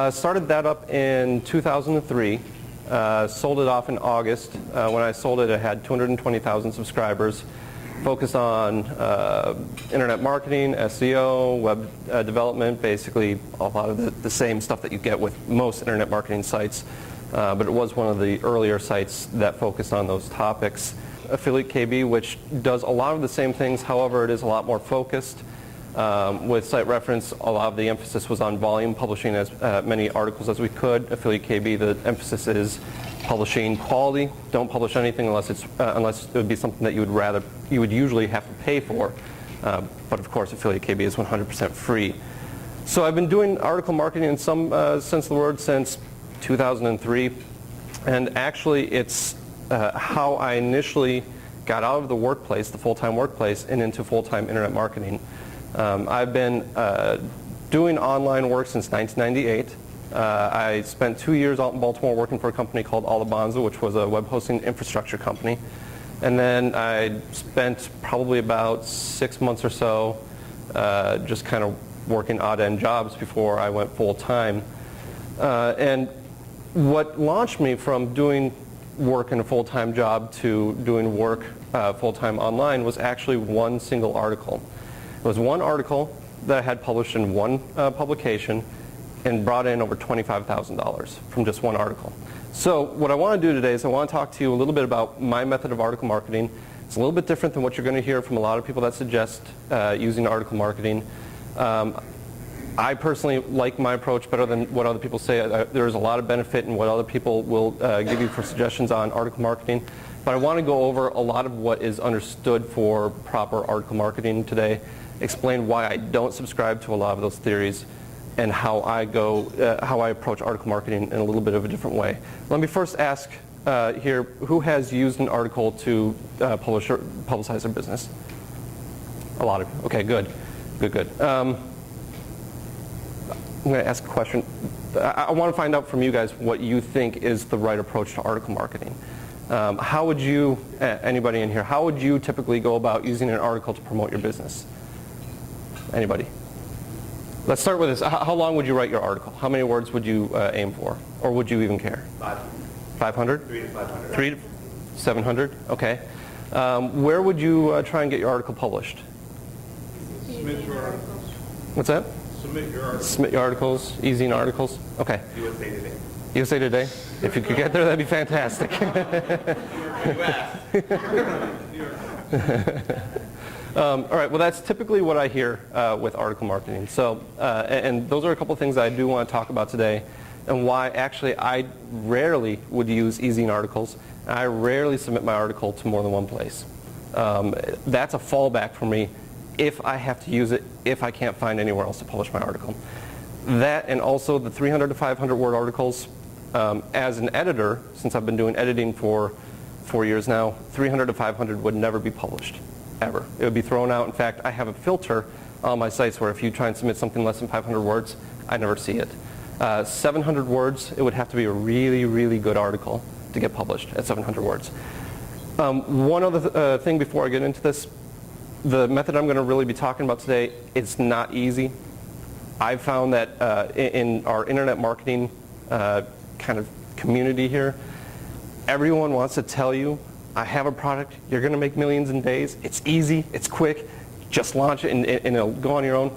Started that up in 2003. Sold it off in August. When I sold it, it had 220,000 subscribers. Focused on internet marketing, SEO, web development, basically a lot of the same stuff that you get with most internet marketing sites. But it was one of the earlier sites that focused on those topics. Affiliate KB, which does a lot of the same things, however, it is a lot more focused. With Site Reference, a lot of the emphasis was on volume, publishing as many articles as we could. Affiliate KB, the emphasis is publishing quality. Don't publish anything unless it would be something that you would usually have to pay for. But of course, Affiliate KB is 100% free. So I've been doing article marketing in some sense of the word since 2003, and actually it's how I initially got out of the workplace, the full-time workplace, and into full-time internet marketing. I've been doing online work since 1998. I spent 2 years out in Baltimore working for a company called Optimum, which was a web hosting infrastructure company. And then I spent probably about 6 months or so just kind of working odd-end jobs before I went full-time. And what launched me from doing work in a full-time job to doing work full-time online was actually one single article. It was one article that I had published in one publication and brought in over $25,000 from just one article. So what I want to do today is I want to talk to you a little bit about my method of article marketing. It's a little bit different than what you're going to hear from a lot of people that suggest using article marketing. I personally like my approach better than what other people say. There's a lot of benefit in what other people will give you for suggestions on article marketing. But I want to go over a lot of what is understood for proper article marketing today, explain why I don't subscribe to a lot of those theories, and how I approach article marketing in a little bit of a different way. Let me first ask here, who has used an article to publicize their business? A lot of you. Okay, good. I'm going to ask a question. I want to find out from you guys what you think is the right approach to article marketing. How would you, anybody in here, how would you typically go about using an article to promote your business? Anybody? Let's start with this. How long would you write your article? How many words would you aim for? Or would you even care? 500? 300 to 500. 300 to 700? Okay. Where would you try and get your article published? Submit your articles. What's that? Submit your articles. Submit your articles, easing articles. Okay. USA Today. USA Today? If you could get there, that'd be fantastic. All right, well that's typically what I hear with article marketing. So, and those are a couple things that I do want to talk about today, and why actually I rarely would use easing articles. I rarely submit my article to more than one place. That's a fallback for me if I have to use it, if I can't find anywhere else to publish my article. That, and also the 300 to 500 word articles, as an editor, since I've been doing editing for 4 years now, 300 to 500 would never be published, ever. It would be thrown out. In fact, I have a filter on my sites where if you try and submit something less than 500 words, I never see it. 700 words, it would have to be a really, really good article to get published at 700 words. One other thing before I get into this, the method I'm going to really be talking about today, it's not easy. I've found that in our internet marketing kind of community here, everyone wants to tell you, I have a product, you're going to make millions in days, it's easy, it's quick, just launch it and it'll go on your own.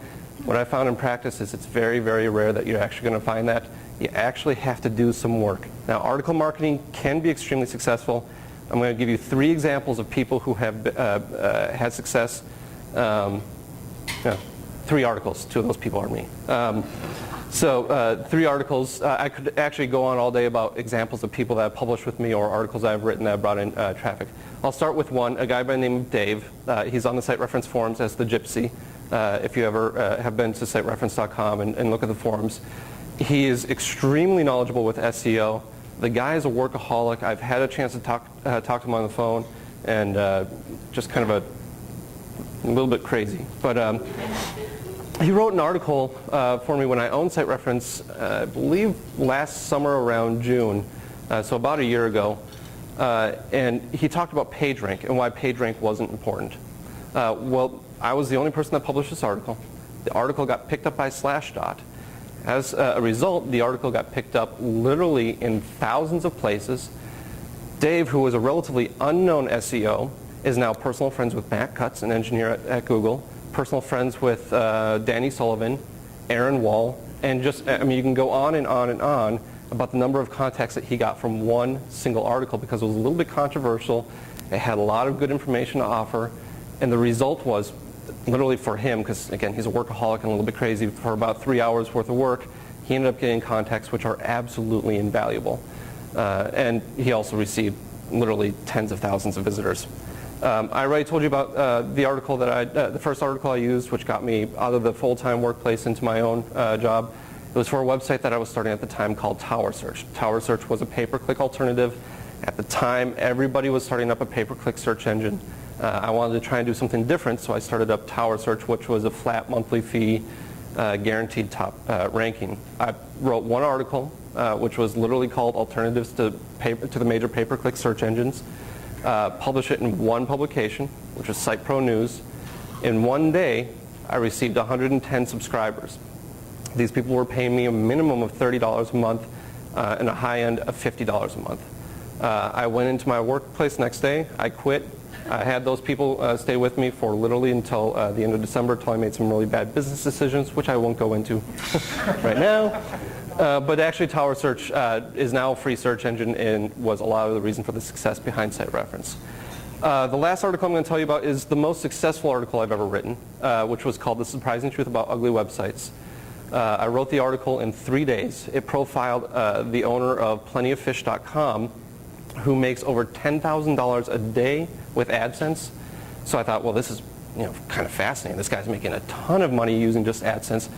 What I found in practice is it's very, very rare that you're actually going to find that. You actually have to do some work. Now, article marketing can be extremely successful. I'm going to give you 3 examples of people who have had success. 3 articles, 2 of those people are me. So 3 articles. I could actually go on all day about examples of people that have published with me or articles I've written that have brought in traffic. I'll start with one, a guy by the name of Dave. He's on the Site Reference forums as the Gypsy. If you ever have been to sitereference.com and look at the forums. He is extremely knowledgeable with SEO. The guy is a workaholic. I've had a chance to talk to him on the phone, and just kind of a little bit crazy. But he wrote an article for me when I owned Site Reference, I believe last summer around June, so about a year ago. And he talked about PageRank and why PageRank wasn't important. Well, I was the only person that published this article. The article got picked up by Slashdot. As a result, the article got picked up literally in thousands of places. Dave, who was a relatively unknown SEO, is now personal friends with Matt Cutts, an engineer at Google, personal friends with Danny Sullivan, Aaron Wall, and just, I mean, you can go on and on and on about the number of contacts that he got from one single article because it was a little bit controversial. It had a lot of good information to offer, and the result was, literally for him, because again, he's a workaholic and a little bit crazy, for about 3 hours worth of work, he ended up getting contacts which are absolutely invaluable. And he also received literally tens of thousands of visitors. I already told you about the article that the first article I used, which got me out of the full-time workplace into my own job. It was for a website that I was starting at the time called Tower Search. Tower Search was a pay-per-click alternative. At the time, everybody was starting up a pay-per-click search engine. I wanted to try and do something different, so I started up Tower Search, which was a flat monthly fee, guaranteed top ranking. I wrote one article, which was literally called Alternatives to the Major Pay-Per-Click Search Engines. Published it in one publication, which was Site Pro News. In one day, I received 110 subscribers. These people were paying me a minimum of $30 a month and a high end of $50 a month. I went into my workplace next day. I quit. I had those people stay with me for literally until the end of December, until I made some really bad business decisions, which I won't go into right now. But actually, Tower Search is now a free search engine and was a lot of the reason for the success behind Site Reference. The last article I'm going to tell you about is the most successful article I've ever written, which was called The Surprising Truth About Ugly Websites. I wrote the article in 3 days. It profiled the owner of plentyoffish.com, who makes over $10,000 a day with AdSense. So I thought, well, this is kind of fascinating. This guy's making a ton of money using just AdSense.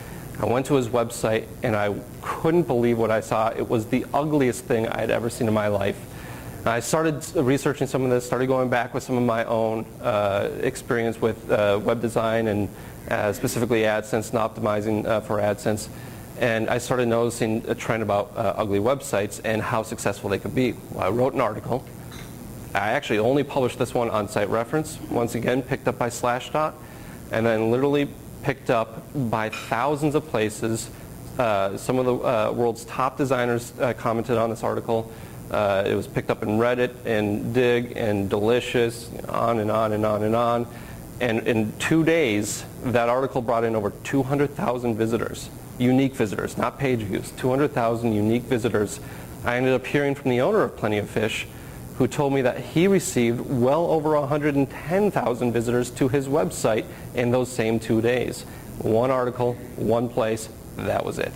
I went to his website and I couldn't believe what I saw. It was the ugliest thing I had ever seen in my life. I started researching some of this, started going back with some of my own experience with web design and specifically AdSense and optimizing for AdSense. And I started noticing a trend about ugly websites and how successful they could be. Well, I wrote an article. I actually only published this one on Site Reference, once again picked up by Slashdot, and then literally picked up by thousands of places. Some of the world's top designers commented on this article. It was picked up in Reddit and Dig and Delicious, on and on and on and on. And in 2 days, that article brought in over 200,000 visitors, unique visitors, not page views, 200,000 unique visitors. I ended up hearing from the owner of Plenty of Fish, who told me that he received well over 110,000 visitors to his website in those same 2 days. One article, one place, that was it.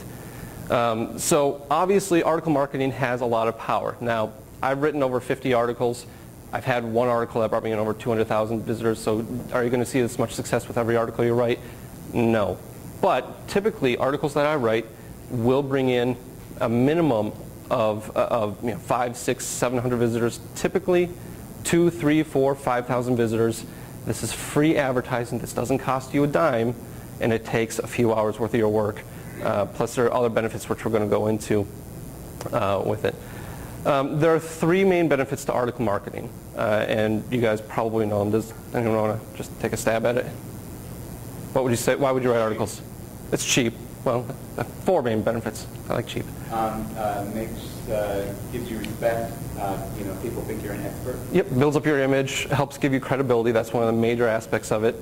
So obviously article marketing has a lot of power. Now, I've written over 50 articles. I've had one article that brought me in over 200,000 visitors, so are you going to see this much success with every article you write? No. But typically articles that I write will bring in a minimum of 5, 6, 700 visitors, typically 2, 3, 4, 5,000 visitors. This is free advertising. This doesn't cost you a dime, and it takes a few hours worth of your work. Plus there are other benefits which we're going to go into with it. There are 3 main benefits to article marketing, and you guys probably know them. Does anyone want to just take a stab at it? What would you say? Why would you write articles? It's cheap. Well, 4 main benefits. I like cheap. Gives you respect. People think you're an expert. Yep, builds up your image, helps give you credibility. That's one of the major aspects of it.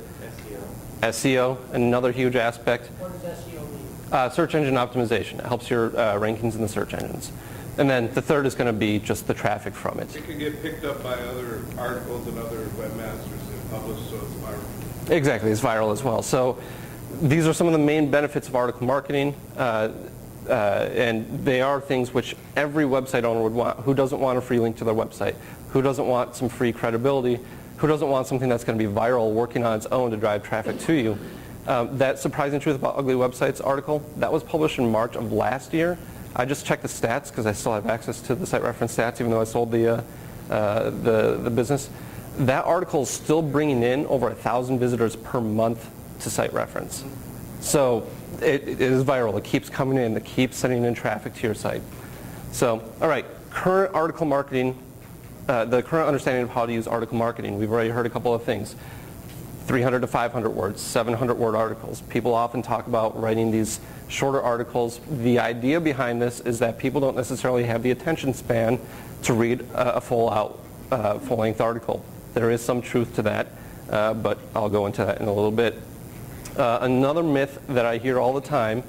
SEO, another huge aspect. What does SEO mean? Search engine optimization. It helps your rankings in the search engines. And then the third is going to be just the traffic from it. It can get picked up by other articles and other webmasters and published, so it's viral. Exactly, it's viral as well. So these are some of the main benefits of article marketing. And they are things which every website owner would want. Who doesn't want a free link to their website? Who doesn't want some free credibility? Who doesn't want something that's going to be viral, working on its own to drive traffic to you? That Surprising Truth About Ugly Websites article, that was published in March of last year. I just checked the stats because I still have access to the Site Reference stats, even though I sold the business. That article is still bringing in over 1,000 visitors per month to Site Reference. So it is viral. It keeps coming in. It keeps sending in traffic to your site. So, all right, current article marketing, the current understanding of how to use article marketing. We've already heard a couple of things. 300 to 500 words, 700-word articles. People often talk about writing these shorter articles. The idea behind this is that people don't necessarily have the attention span to read a full-length article. There is some truth to that, but I'll go into that in a little bit. Another myth that I hear all the time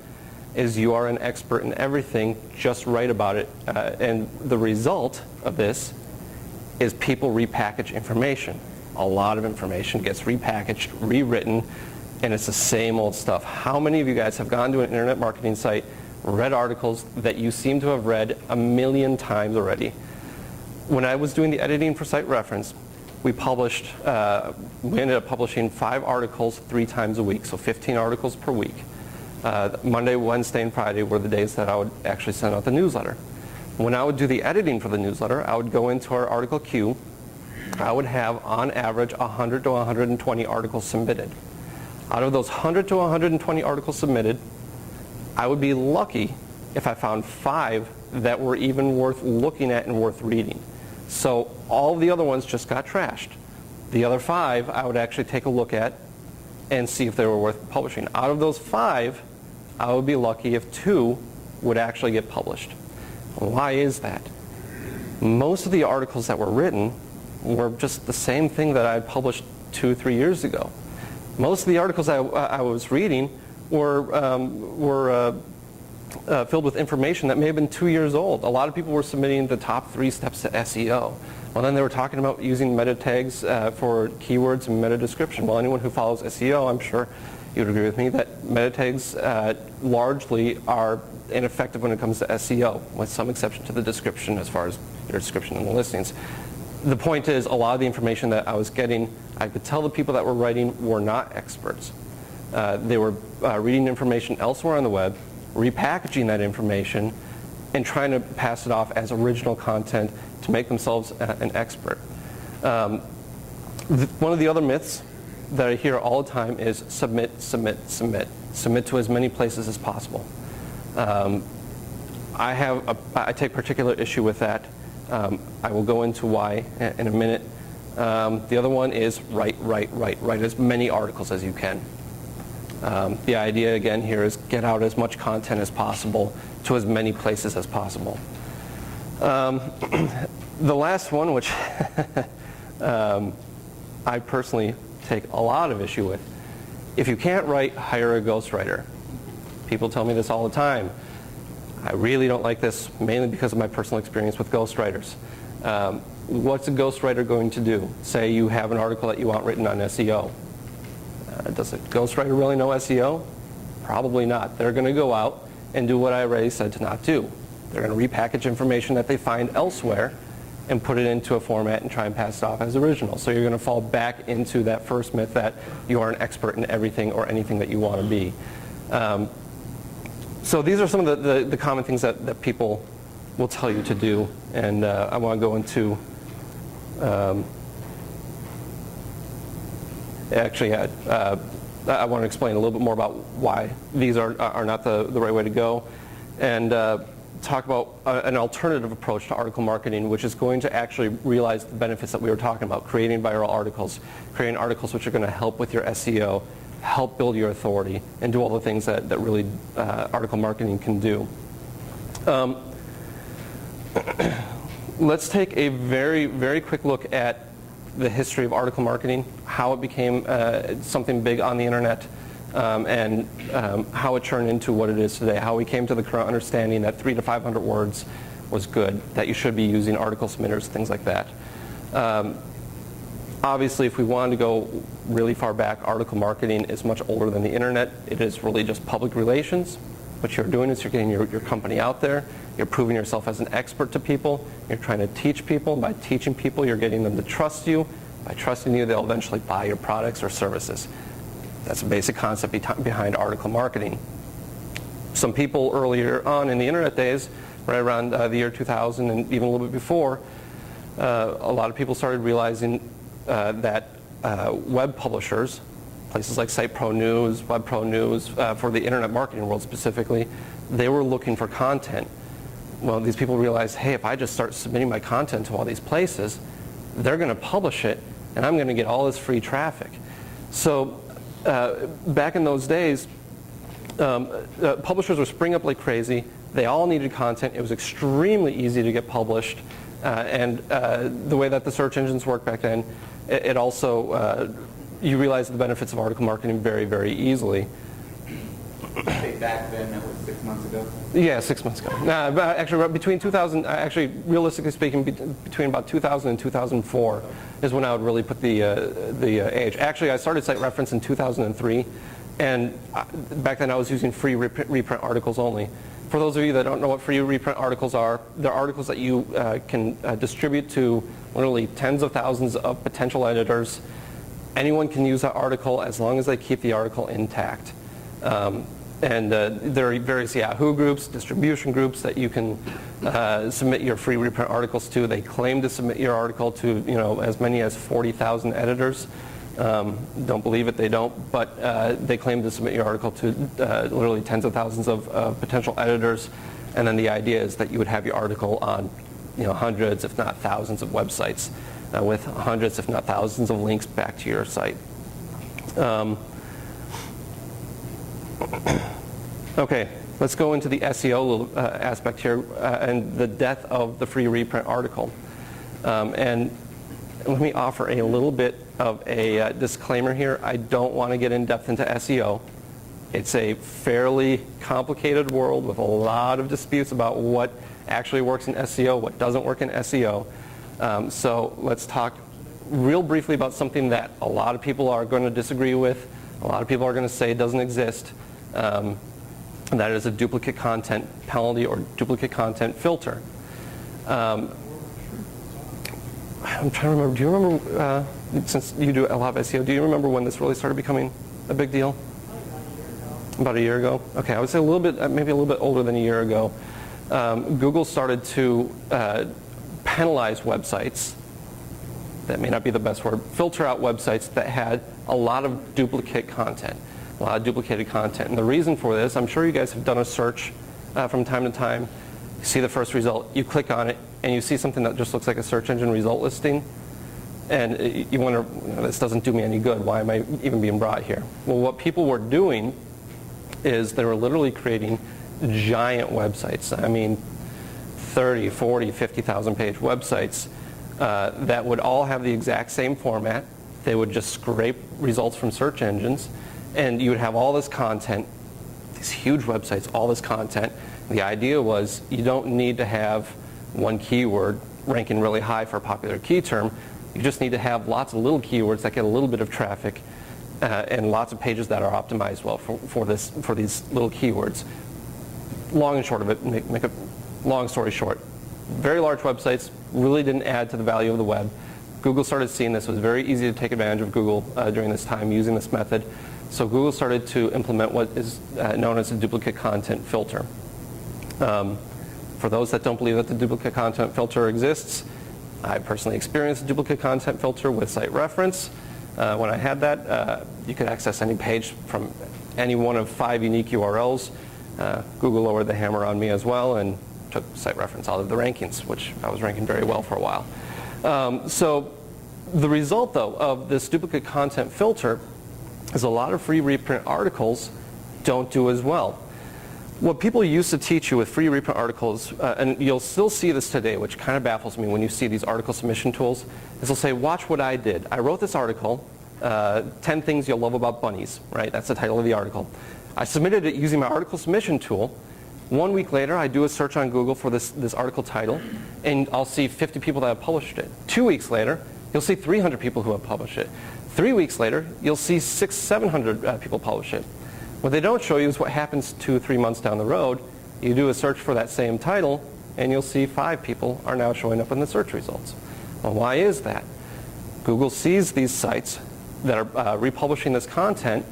is you are an expert in everything, just write about it. And the result of this is people repackage information. A lot of information gets repackaged, rewritten, and it's the same old stuff. How many of you guys have gone to an internet marketing site, read articles that you seem to have read a million times already? When I was doing the editing for Site Reference, we ended up publishing 5 articles 3 times a week, so 15 articles per week. Monday, Wednesday, and Friday were the days that I would actually send out the newsletter. When I would do the editing for the newsletter, I would go into our article queue. I would have, on average, 100 to 120 articles submitted. Out of those 100 to 120 articles submitted, I would be lucky if I found 5 that were even worth looking at and worth reading. So all the other ones just got trashed. The other 5 I would actually take a look at and see if they were worth publishing. Out of those 5, I would be lucky if 2 would actually get published. Why is that? Most of the articles that were written were just the same thing that I had published 2-3 years ago. Most of the articles I was reading were filled with information that may have been 2 years old. A lot of people were submitting the top 3 steps to SEO. Well, then they were talking about using meta tags for keywords and meta description. Well, anyone who follows SEO, I'm sure you would agree with me that meta tags largely are ineffective when it comes to SEO, with some exception to the description as far as your description in the listings. The point is, a lot of the information that I was getting, I could tell the people that were writing were not experts. They were reading information elsewhere on the web, repackaging that information, and trying to pass it off as original content to make themselves an expert. One of the other myths that I hear all the time is submit, submit, submit. Submit to as many places as possible. I take particular issue with that. I will go into why in a minute. The other one is write as many articles as you can. The idea again here is get out as much content as possible to as many places as possible. The last one, which I personally take a lot of issue with, if you can't write, hire a ghostwriter. People tell me this all the time. I really don't like this, mainly because of my personal experience with ghostwriters. What's a ghostwriter going to do? Say you have an article that you want written on SEO. Does a ghostwriter really know SEO? Probably not. They're going to go out and do what I already said to not do. They're going to repackage information that they find elsewhere and put it into a format and try and pass it off as original. So you're going to fall back into that first myth that you are an expert in everything or anything that you want to be. So these are some of the common things that people will tell you to do, and I want to go into I want to explain a little bit more about why these are not the right way to go, and talk about an alternative approach to article marketing, which is going to actually realize the benefits that we were talking about: creating viral articles, creating articles which are going to help with your SEO, help build your authority, and do all the things that really article marketing can do. Let's take a very, very quick look at the history of article marketing, how it became something big on the internet, and how it turned into what it is today, how we came to the current understanding that 300 to 500 words was good, that you should be using article submitters, things like that. Obviously, if we wanted to go really far back, article marketing is much older than the internet. It is really just public relations. What you're doing is you're getting your company out there. You're proving yourself as an expert to people. You're trying to teach people. By teaching people, you're getting them to trust you. By trusting you, they'll eventually buy your products or services. That's a basic concept behind article marketing. Some people earlier on in the internet days, right around the year 2000 and even a little bit before, a lot of people started realizing that web publishers, places like Site Pro News, Web Pro News, for the internet marketing world specifically, they were looking for content. Well, these people realized, hey, if I just start submitting my content to all these places, they're going to publish it, and I'm going to get all this free traffic. So back in those days, publishers were springing up like crazy. They all needed content. It was extremely easy to get published. And the way that the search engines worked back then, it also, you realize the benefits of article marketing very, very easily. Say back then, that was 6 months ago? Yeah, 6 months ago. Actually, between 2000, actually, realistically speaking, between about 2000 and 2004 is when I would really put the age. Actually, I started Site Reference in 2003, and back then I was using free reprint articles only. For those of you that don't know what free reprint articles are, they're articles that you can distribute to literally tens of thousands of potential editors. Anyone can use that article as long as they keep the article intact. And there are various Yahoo groups, distribution groups that you can submit your free reprint articles to. They claim to submit your article to as many as 40,000 editors. Don't believe it, they don't, but they claim to submit your article to literally tens of thousands of potential editors. And then the idea is that you would have your article on hundreds, if not thousands of websites with hundreds, if not thousands of links back to your site. Okay, let's go into the SEO aspect here and the death of the free reprint article. And let me offer a little bit of a disclaimer here. I don't want to get in depth into SEO. It's a fairly complicated world with a lot of disputes about what actually works in SEO, what doesn't work in SEO. So let's talk real briefly about something that a lot of people are going to disagree with. A lot of people are going to say it doesn't exist. And that is a duplicate content penalty or duplicate content filter. I'm trying to remember, do you remember, since you do a lot of SEO, do you remember when this really started becoming a big deal? About a year ago? Okay, I would say a little bit, maybe a little bit older than a year ago. Google started to penalize websites, that may not be the best word, filter out websites that had a lot of duplicate content. A lot of duplicated content. And the reason for this, I'm sure you guys have done a search from time to time. You see the first result, you click on it, and you see something that just looks like a search engine result listing. And you wonder, this doesn't do me any good. Why am I even being brought here? Well, what people were doing is they were literally creating giant websites. I mean, 30, 40, 50,000 page websites that would all have the exact same format. They would just scrape results from search engines. And you would have all this content, these huge websites, all this content. The idea was you don't need to have one keyword ranking really high for a popular key term. You just need to have lots of little keywords that get a little bit of traffic and lots of pages that are optimized well for these little keywords. Long and short of it, make a long story short. Very large websites really didn't add to the value of the web. Google started seeing this. It was very easy to take advantage of Google during this time using this method. So Google started to implement what is known as a duplicate content filter. For those that don't believe that the duplicate content filter exists, I personally experienced a duplicate content filter with Site Reference. When I had that, you could access any page from any one of 5 unique URLs. Google lowered the hammer on me as well and took Site Reference out of the rankings, which I was ranking very well for a while. So the result, though, of this duplicate content filter is a lot of free reprint articles don't do as well. What people used to teach you with free reprint articles, and you'll still see this today, which kind of baffles me when you see these article submission tools, is they'll say, watch what I did. I wrote this article, 10 Things You'll Love About Bunnies, right? That's the title of the article. I submitted it using my article submission tool. 1 week later, I do a search on Google for this article title, and I'll see 50 people that have published it. 2 weeks later, you'll see 300 people who have published it. 3 weeks later, you'll see 600, 700 people publish it. What they don't show you is what happens 2 or 3 months down the road. You do a search for that same title, and you'll see 5 people are now showing up in the search results. Well, why is that? Google sees these sites that are republishing this content,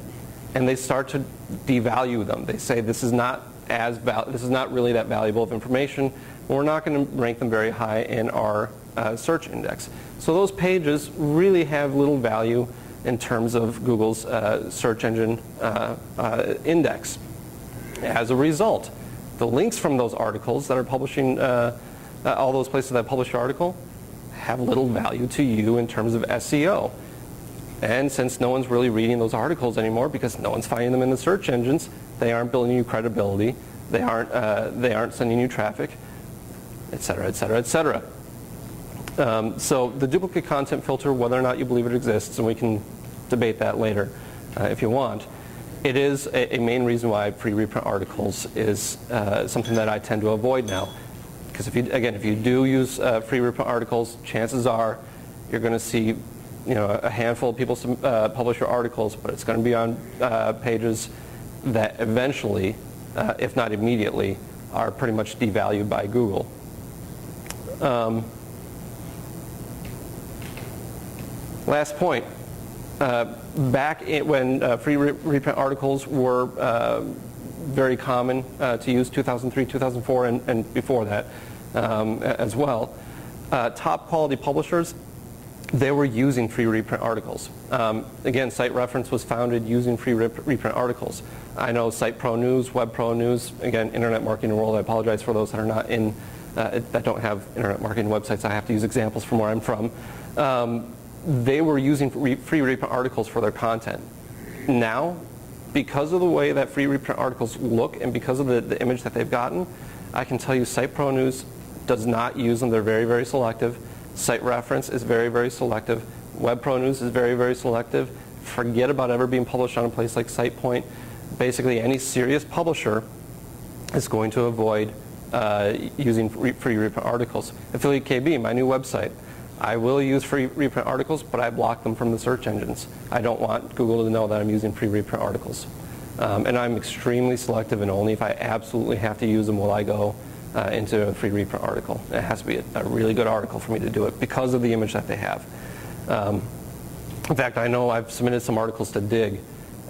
and they start to devalue them. They say this is not really that valuable of information. We're not going to rank them very high in our search index. So those pages really have little value in terms of Google's search engine index. As a result, the links from those articles that are publishing, all those places that publish your article, have little value to you in terms of SEO. And since no one's really reading those articles anymore because no one's finding them in the search engines, they aren't building you credibility, they aren't sending you traffic, et cetera, et cetera, et cetera. So the duplicate content filter, whether or not you believe it exists, and we can debate that later if you want, it is a main reason why free reprint articles is something that I tend to avoid now. Because if you do use free reprint articles, chances are you're going to see a handful of people publish your articles, but it's going to be on pages that eventually, if not immediately, are pretty much devalued by Google. Last point. Back when free reprint articles were very common to use, 2003, 2004, and before that as well, top quality publishers, they were using free reprint articles. Again, Site Reference was founded using free reprint articles. I know Site Pro News, Web Pro News, again, Internet Marketing World, I apologize for those that are not in, that don't have internet marketing websites. I have to use examples from where I'm from. They were using free reprint articles for their content. Now, because of the way that free reprint articles look and because of the image that they've gotten, I can tell you Site Pro News does not use them. They're very, very selective. Site Reference is very, very selective. Web Pro News is very, very selective. Forget about ever being published on a place like SitePoint. Basically, any serious publisher is going to avoid using free reprint articles. Affiliate KB, my new website. I will use free reprint articles, but I block them from the search engines. I don't want Google to know that I'm using free reprint articles. And I'm extremely selective, and only if I absolutely have to use them will I go into a free reprint article. It has to be a really good article for me to do it because of the image that they have. In fact, I know I've submitted some articles to Dig,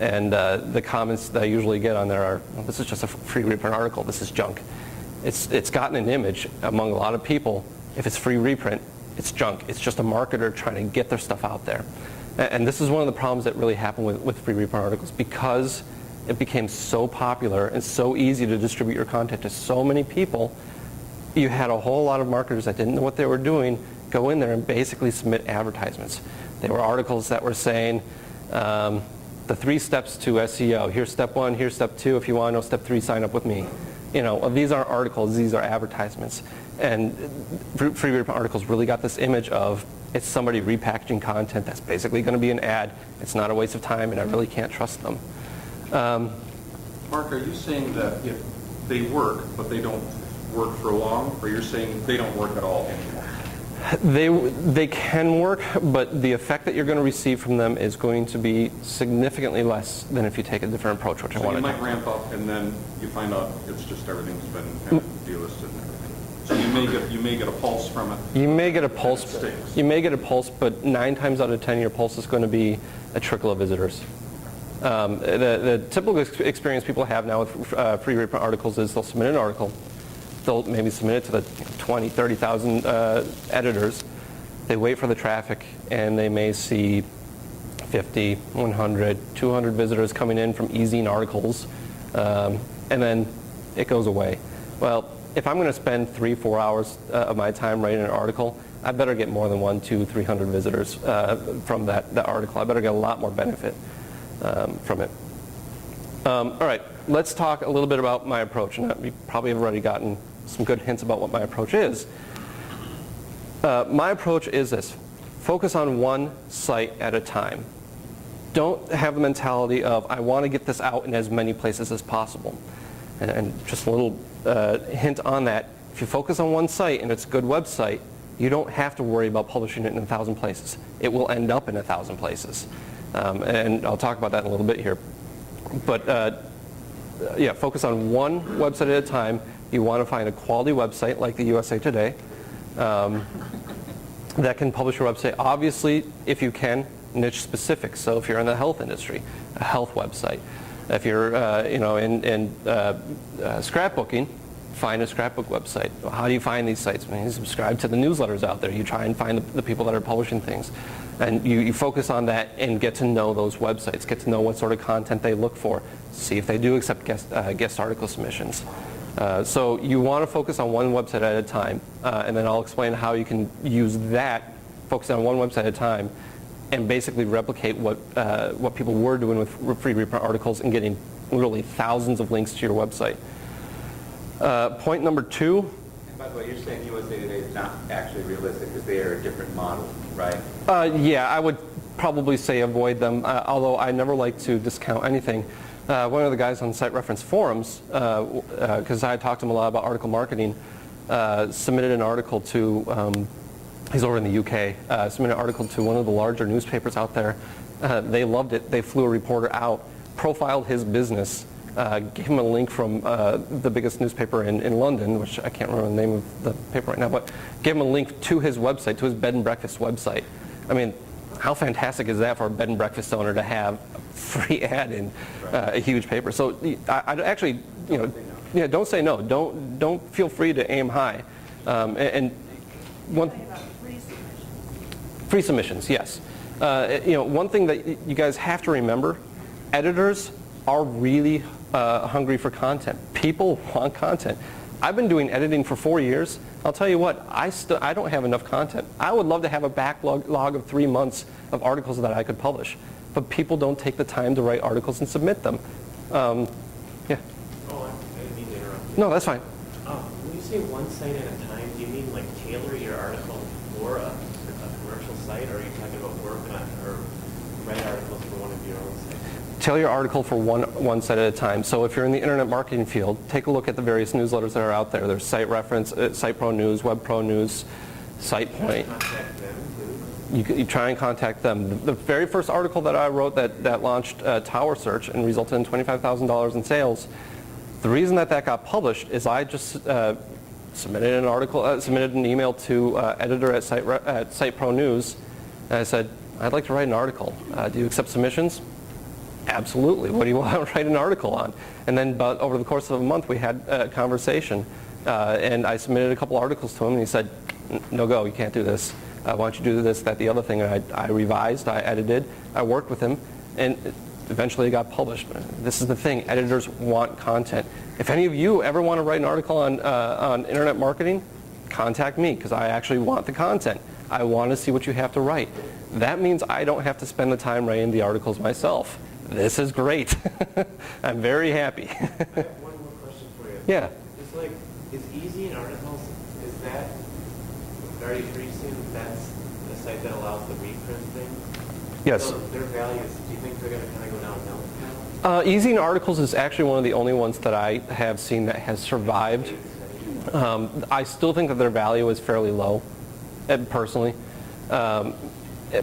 and the comments that I usually get on there are, well, this is just a free reprint article, this is junk. It's gotten an image among a lot of people. If it's free reprint, it's junk. It's just a marketer trying to get their stuff out there. And this is one of the problems that really happened with free reprint articles, because it became so popular and so easy to distribute your content to so many people. You had a whole lot of marketers that didn't know what they were doing go in there and basically submit advertisements. They were articles that were saying the 3 steps to SEO. Here's step 1, here's step 2. If you want to know step 3, sign up with me. These aren't articles, these are advertisements. And free reprint articles really got this image of it's somebody repackaging content that's basically going to be an ad. It's not a waste of time, and I really can't trust them. Mark, are you saying that if they work, but they don't work for long, or you're saying they don't work at all anymore? They can work, but the effect that you're going to receive from them is going to be significantly less than if you take a different approach, which I want to do. So you might ramp up, and then you find out it's just everything's been kind of delisted and everything. So you may get a pulse from it. You may get a pulse. Stinks. You may get a pulse, but 9 times out of 10, your pulse is going to be a trickle of visitors. The typical experience people have now with free reprint articles is they'll submit an article. They'll maybe submit it to the 20, 30,000 editors. They wait for the traffic, and they may see 50, 100, 200 visitors coming in from e-zine articles, and then it goes away. Well, if I'm going to spend 3-4 hours of my time writing an article, I better get more than 100, 200, 300 visitors from that article. I better get a lot more benefit from it. All right, let's talk a little bit about my approach. And we probably have already gotten some good hints about what my approach is. My approach is this: focus on one site at a time. Don't have the mentality of, I want to get this out in as many places as possible. And just a little hint on that, if you focus on one site and it's a good website, you don't have to worry about publishing it in 1,000 places. It will end up in 1,000 places. And I'll talk about that in a little bit here. But yeah, focus on one website at a time. You want to find a quality website like the USA Today that can publish your website. Obviously, if you can, niche specific. So if you're in the health industry, a health website. If you're in scrapbooking, find a scrapbook website. How do you find these sites? I mean, you subscribe to the newsletters out there. You try and find the people that are publishing things. And you focus on that and get to know those websites. Get to know what sort of content they look for. See if they do accept guest article submissions. So you want to focus on one website at a time. And then I'll explain how you can use that, focus on one website at a time, and basically replicate what people were doing with free reprint articles and getting literally thousands of links to your website. Point number 2. And by the way, you're saying USA Today is not actually realistic because they are a different model, right? Yeah, I would probably say avoid them, although I never like to discount anything. One of the guys on Site Reference Forums, because I talked to him a lot about article marketing, submitted an article to, he's over in the UK, submitted an article to one of the larger newspapers out there. They loved it. They flew a reporter out, profiled his business, gave him a link from the biggest newspaper in London, which I can't remember the name of the paper right now, but gave him a link to his website, to his bed and breakfast website. I mean, how fantastic is that for a bed and breakfast owner to have a free ad in a huge paper? So I actually, yeah, don't say no. Don't feel free to aim high. And one free submissions, yes. One thing that you guys have to remember: editors are really hungry for content. People want content. I've been doing editing for 4 years. I'll tell you what, I don't have enough content. I would love to have a backlog of 3 months of articles that I could publish, but people don't take the time to write articles and submit them. Yeah. Oh, I didn't mean to interrupt. No, that's fine. When you say one site at a time, do you mean like tailor your article for a commercial site, or are you talking about work on or write articles for one of your own sites? Tailor your article for one site at a time. So if you're in the internet marketing field, take a look at the various newsletters that are out there. There's Site Reference, Site Pro News, Web Pro News, SitePoint. Contact them too. You try and contact them. The very first article that I wrote that launched Tower Search and resulted in $25,000 in sales, the reason that got published is I just submitted an article, submitted an email to editor at Site Pro News, and I said, I'd like to write an article. Do you accept submissions? Absolutely. What do you want to write an article on? And then over the course of a month, we had a conversation, and I submitted a couple articles to him, and he said, no go, you can't do this. Why don't you do this, that, the other thing? And I revised, I edited, I worked with him, and eventually it got published. This is the thing, editors want content. If any of you ever want to write an article on internet marketing, contact me, because I actually want the content. I want to see what you have to write. That means I don't have to spend the time writing the articles myself. This is great. I'm very happy. I have one more question for you. Yeah. It's like, is Easy in Articles, is that very recent? That's the site that allows the reprint thing? Yes. So their values, do you think they're going to kind of go downhill? Easy in Articles is actually one of the only ones that I have seen that has survived. I still think that their value is fairly low, personally,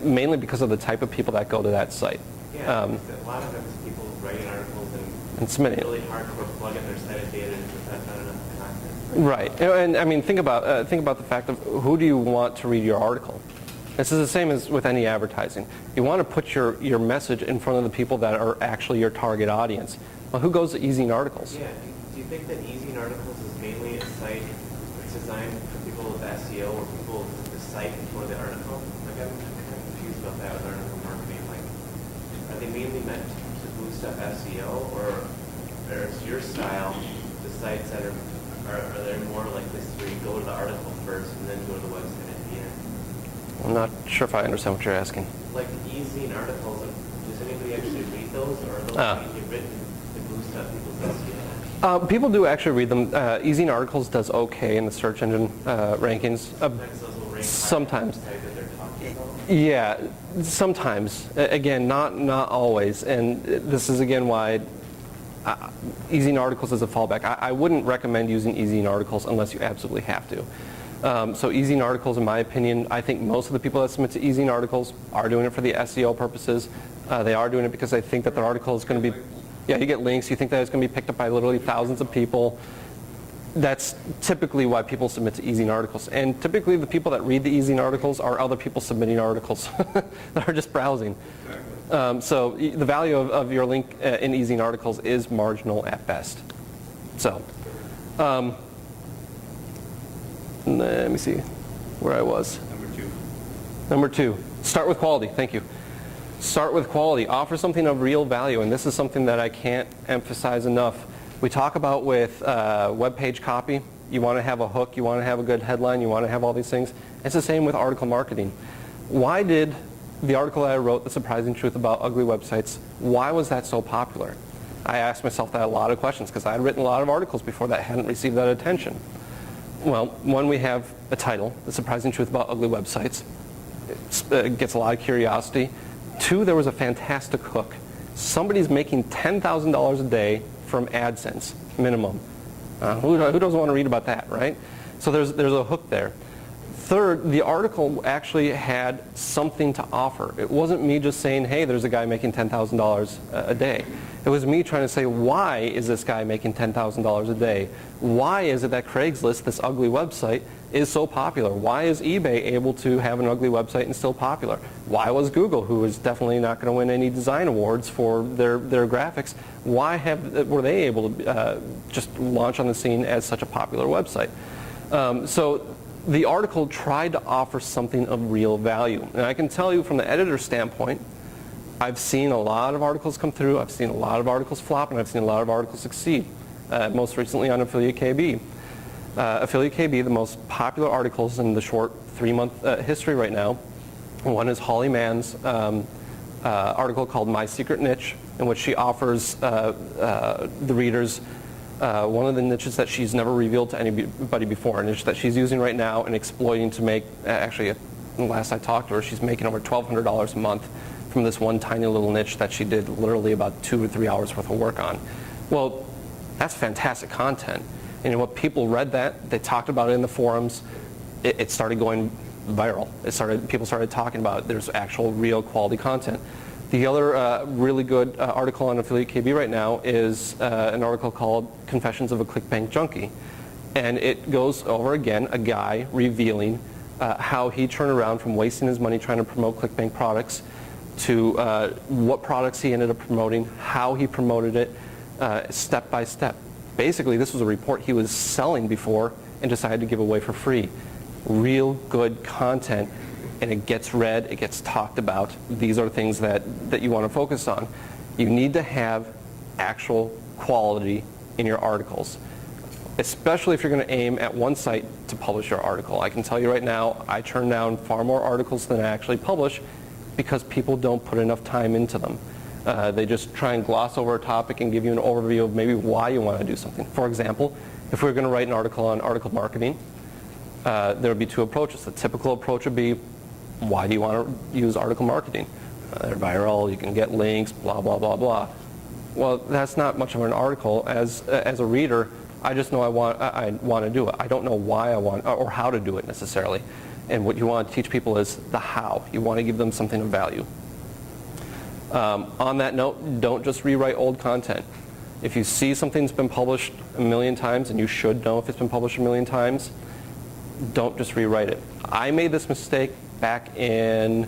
mainly because of the type of people that go to that site. Yeah, a lot of them is people writing articles and submitting it. really hardcore plugging their site of data and just not enough content. Right, and I mean, think about the fact of who do you want to read your article. This is the same as with any advertising. You want to put your message in front of the people that are actually your target audience. Well, who goes to Easy in Articles? Yeah, do you think that Easy in Articles is mainly a site that's designed for people with SEO or people with the site before the article? Like, I'm kind of confused about that with article marketing. Like, are they mainly meant to boost up SEO, or is your style the sites that are they more like this where you go to the article first and then go to the website at the end? I'm not sure if I understand what you're asking. Like Easy in Articles, does anybody actually read those, or are those being written to boost up people's SEO? People do actually read them. Easy in Articles does okay in the search engine rankings. Sometimes those will rank Sometimes. higher than the site that they're talking about? Yeah, sometimes. Again, not always. And this is again why Easy in Articles is a fallback. I wouldn't recommend using Easy in Articles unless you absolutely have to. So Easy in Articles, in my opinion, I think most of the people that submit to Easy in Articles are doing it for the SEO purposes. They are doing it because they think that their article is going to be, you get links, you think that it's going to be picked up by literally thousands of people. That's typically why people submit to Easy in Articles. And typically the people that read the Easy in Articles are other people submitting articles that are just browsing. So the value of your link in Easy in Articles is marginal at best. So, let me see where I was. Number two, start with quality. Thank you. Start with quality. Offer something of real value, and this is something that I can't emphasize enough. We talk about with web page copy. You want to have a hook. You want to have a good headline. You want to have all these things. It's the same with article marketing. Why did the article that I wrote, The Surprising Truth About Ugly Websites, why was that so popular? I asked myself that a lot of questions because I had written a lot of articles before that hadn't received that attention. Well, one, we have a title, The Surprising Truth About Ugly Websites. It gets a lot of curiosity. Two, there was a fantastic hook. Somebody's making $10,000 a day from AdSense, minimum. Who doesn't want to read about that, right? So there's a hook there. Third, the article actually had something to offer. It wasn't me just saying, hey, there's a guy making $10,000 a day. It was me trying to say, why is this guy making $10,000 a day? Why is it that Craigslist, this ugly website, is so popular? Why is eBay able to have an ugly website and still popular? Why was Google, who is definitely not going to win any design awards for their graphics, why were they able to just launch on the scene as such a popular website? So the article tried to offer something of real value. And I can tell you from the editor's standpoint, I've seen a lot of articles come through, I've seen a lot of articles flop, and I've seen a lot of articles succeed. Most recently on Affiliate KB. Affiliate KB, the most popular articles in the short 3-month history right now. One is Holly Mann's article called My Secret Niche, in which she offers the readers one of the niches that she's never revealed to anybody before, a niche that she's using right now and exploiting to make, actually, last I talked to her, she's making over $1,200 a month from this one tiny little niche that she did literally about 2 or 3 hours worth of work on. Well, that's fantastic content. And what people read that, they talked about it in the forums, it started going viral. People started talking about it. There's actual real quality content. The other really good article on Affiliate KB right now is an article called Confessions of a ClickBank Junkie. And it goes over, again, a guy revealing how he turned around from wasting his money trying to promote ClickBank products to what products he ended up promoting, how he promoted it, step by step. Basically, this was a report he was selling before and decided to give away for free. Real good content, and it gets read, it gets talked about. These are things that you want to focus on. You need to have actual quality in your articles, especially if you're going to aim at one site to publish your article. I can tell you right now, I turn down far more articles than I actually publish because people don't put enough time into them. They just try and gloss over a topic and give you an overview of maybe why you want to do something. For example, if we were going to write an article on article marketing, there would be two approaches. The typical approach would be, why do you want to use article marketing? They're viral, you can get links, blah, blah, blah, blah. Well, that's not much of an article. As a reader, I just know I want to do it. I don't know why I want or how to do it necessarily. And what you want to teach people is the how. You want to give them something of value. On that note, don't just rewrite old content. If you see something's been published a million times, and you should know if it's been published a million times, don't just rewrite it. I made this mistake back in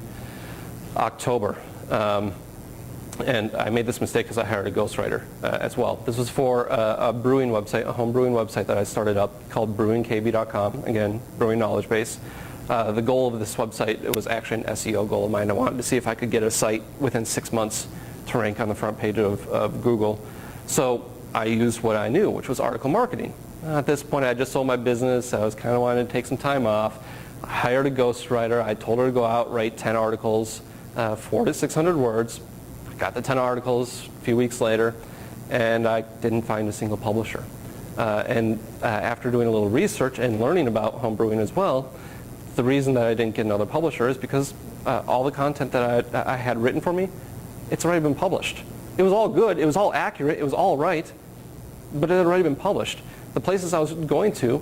October. And I made this mistake because I hired a ghostwriter as well. This was for a brewing website, a home brewing website that I started up called brewingkb.com. Again, brewing knowledge base. The goal of this website, it was actually an SEO goal of mine. I wanted to see if I could get a site within 6 months to rank on the front page of Google. So I used what I knew, which was article marketing. At this point, I just sold my business. I was kind of wanting to take some time off. I hired a ghostwriter. I told her to go out, write 10 articles, 400 to 600 words. I got the 10 articles a few weeks later, and I didn't find a single publisher. After doing a little research and learning about home brewing as well, the reason that I didn't get another publisher is because all the content that I had written for me, it's already been published. It was all good, it was all accurate, it was all right, but it had already been published. The places I was going to,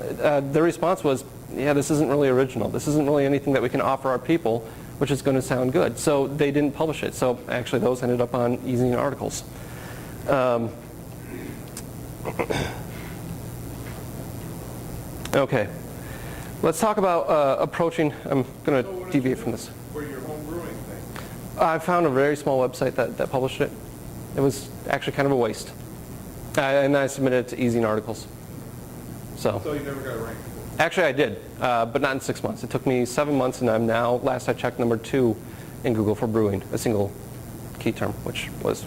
their response was, yeah, this isn't really original. This isn't really anything that we can offer our people, which is going to sound good. So they didn't publish it. So actually those ended up on easy articles. Okay. Let's talk about approaching. I'm going to deviate from this. For your home brewing thing. I found a very small website that published it. It was actually kind of a waste. And I submitted it to easy articles. So you never got ranked? Actually, I did, but not in 6 months. It took me 7 months, and I'm now, last I checked, number 2 in Google for brewing, a single key term, which was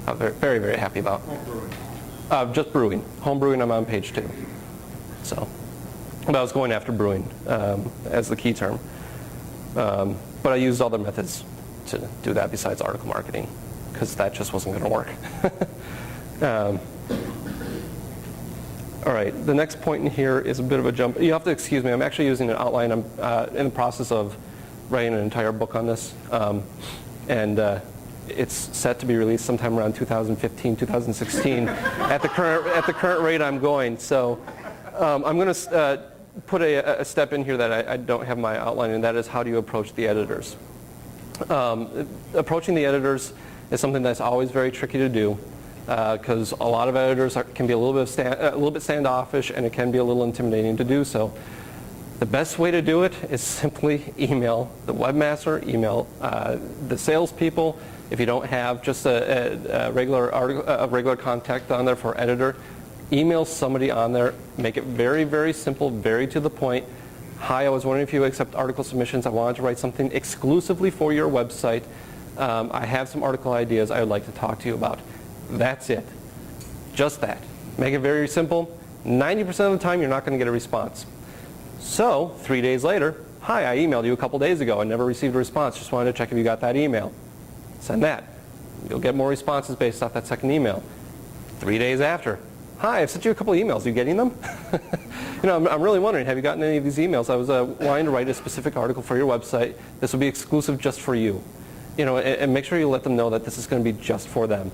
I'm very, very happy about. Home brewing. Just brewing. Home brewing, I'm on page 2. So, but I was going after brewing as the key term. But I used other methods to do that besides article marketing, because that just wasn't going to work. All right, the next point in here is a bit of a jump. You have to excuse me, I'm actually using an outline. I'm in the process of writing an entire book on this. And it's set to be released sometime around 2015, 2016 at the current rate I'm going. So I'm going to put a step in here that I don't have my outline, and that is how do you approach the editors. Approaching the editors is something that's always very tricky to do, because a lot of editors can be a little bit standoffish, and it can be a little intimidating to do so. The best way to do it is simply email the webmaster, email the salespeople. If you don't have just a regular contact on there for editor, email somebody on there. Make it very, very simple, very to the point. Hi, I was wondering if you accept article submissions. I wanted to write something exclusively for your website. I have some article ideas I would like to talk to you about. That's it. Just that. Make it very simple. 90% of the time, you're not going to get a response. So 3 days later, hi, I emailed you a couple days ago. I never received a response. Just wanted to check if you got that email. Send that. You'll get more responses based off that second email. 3 days after, hi, I've sent you a couple emails. Are you getting them? I'm really wondering, have you gotten any of these emails? I was wanting to write a specific article for your website. This will be exclusive just for you. And make sure you let them know that this is going to be just for them.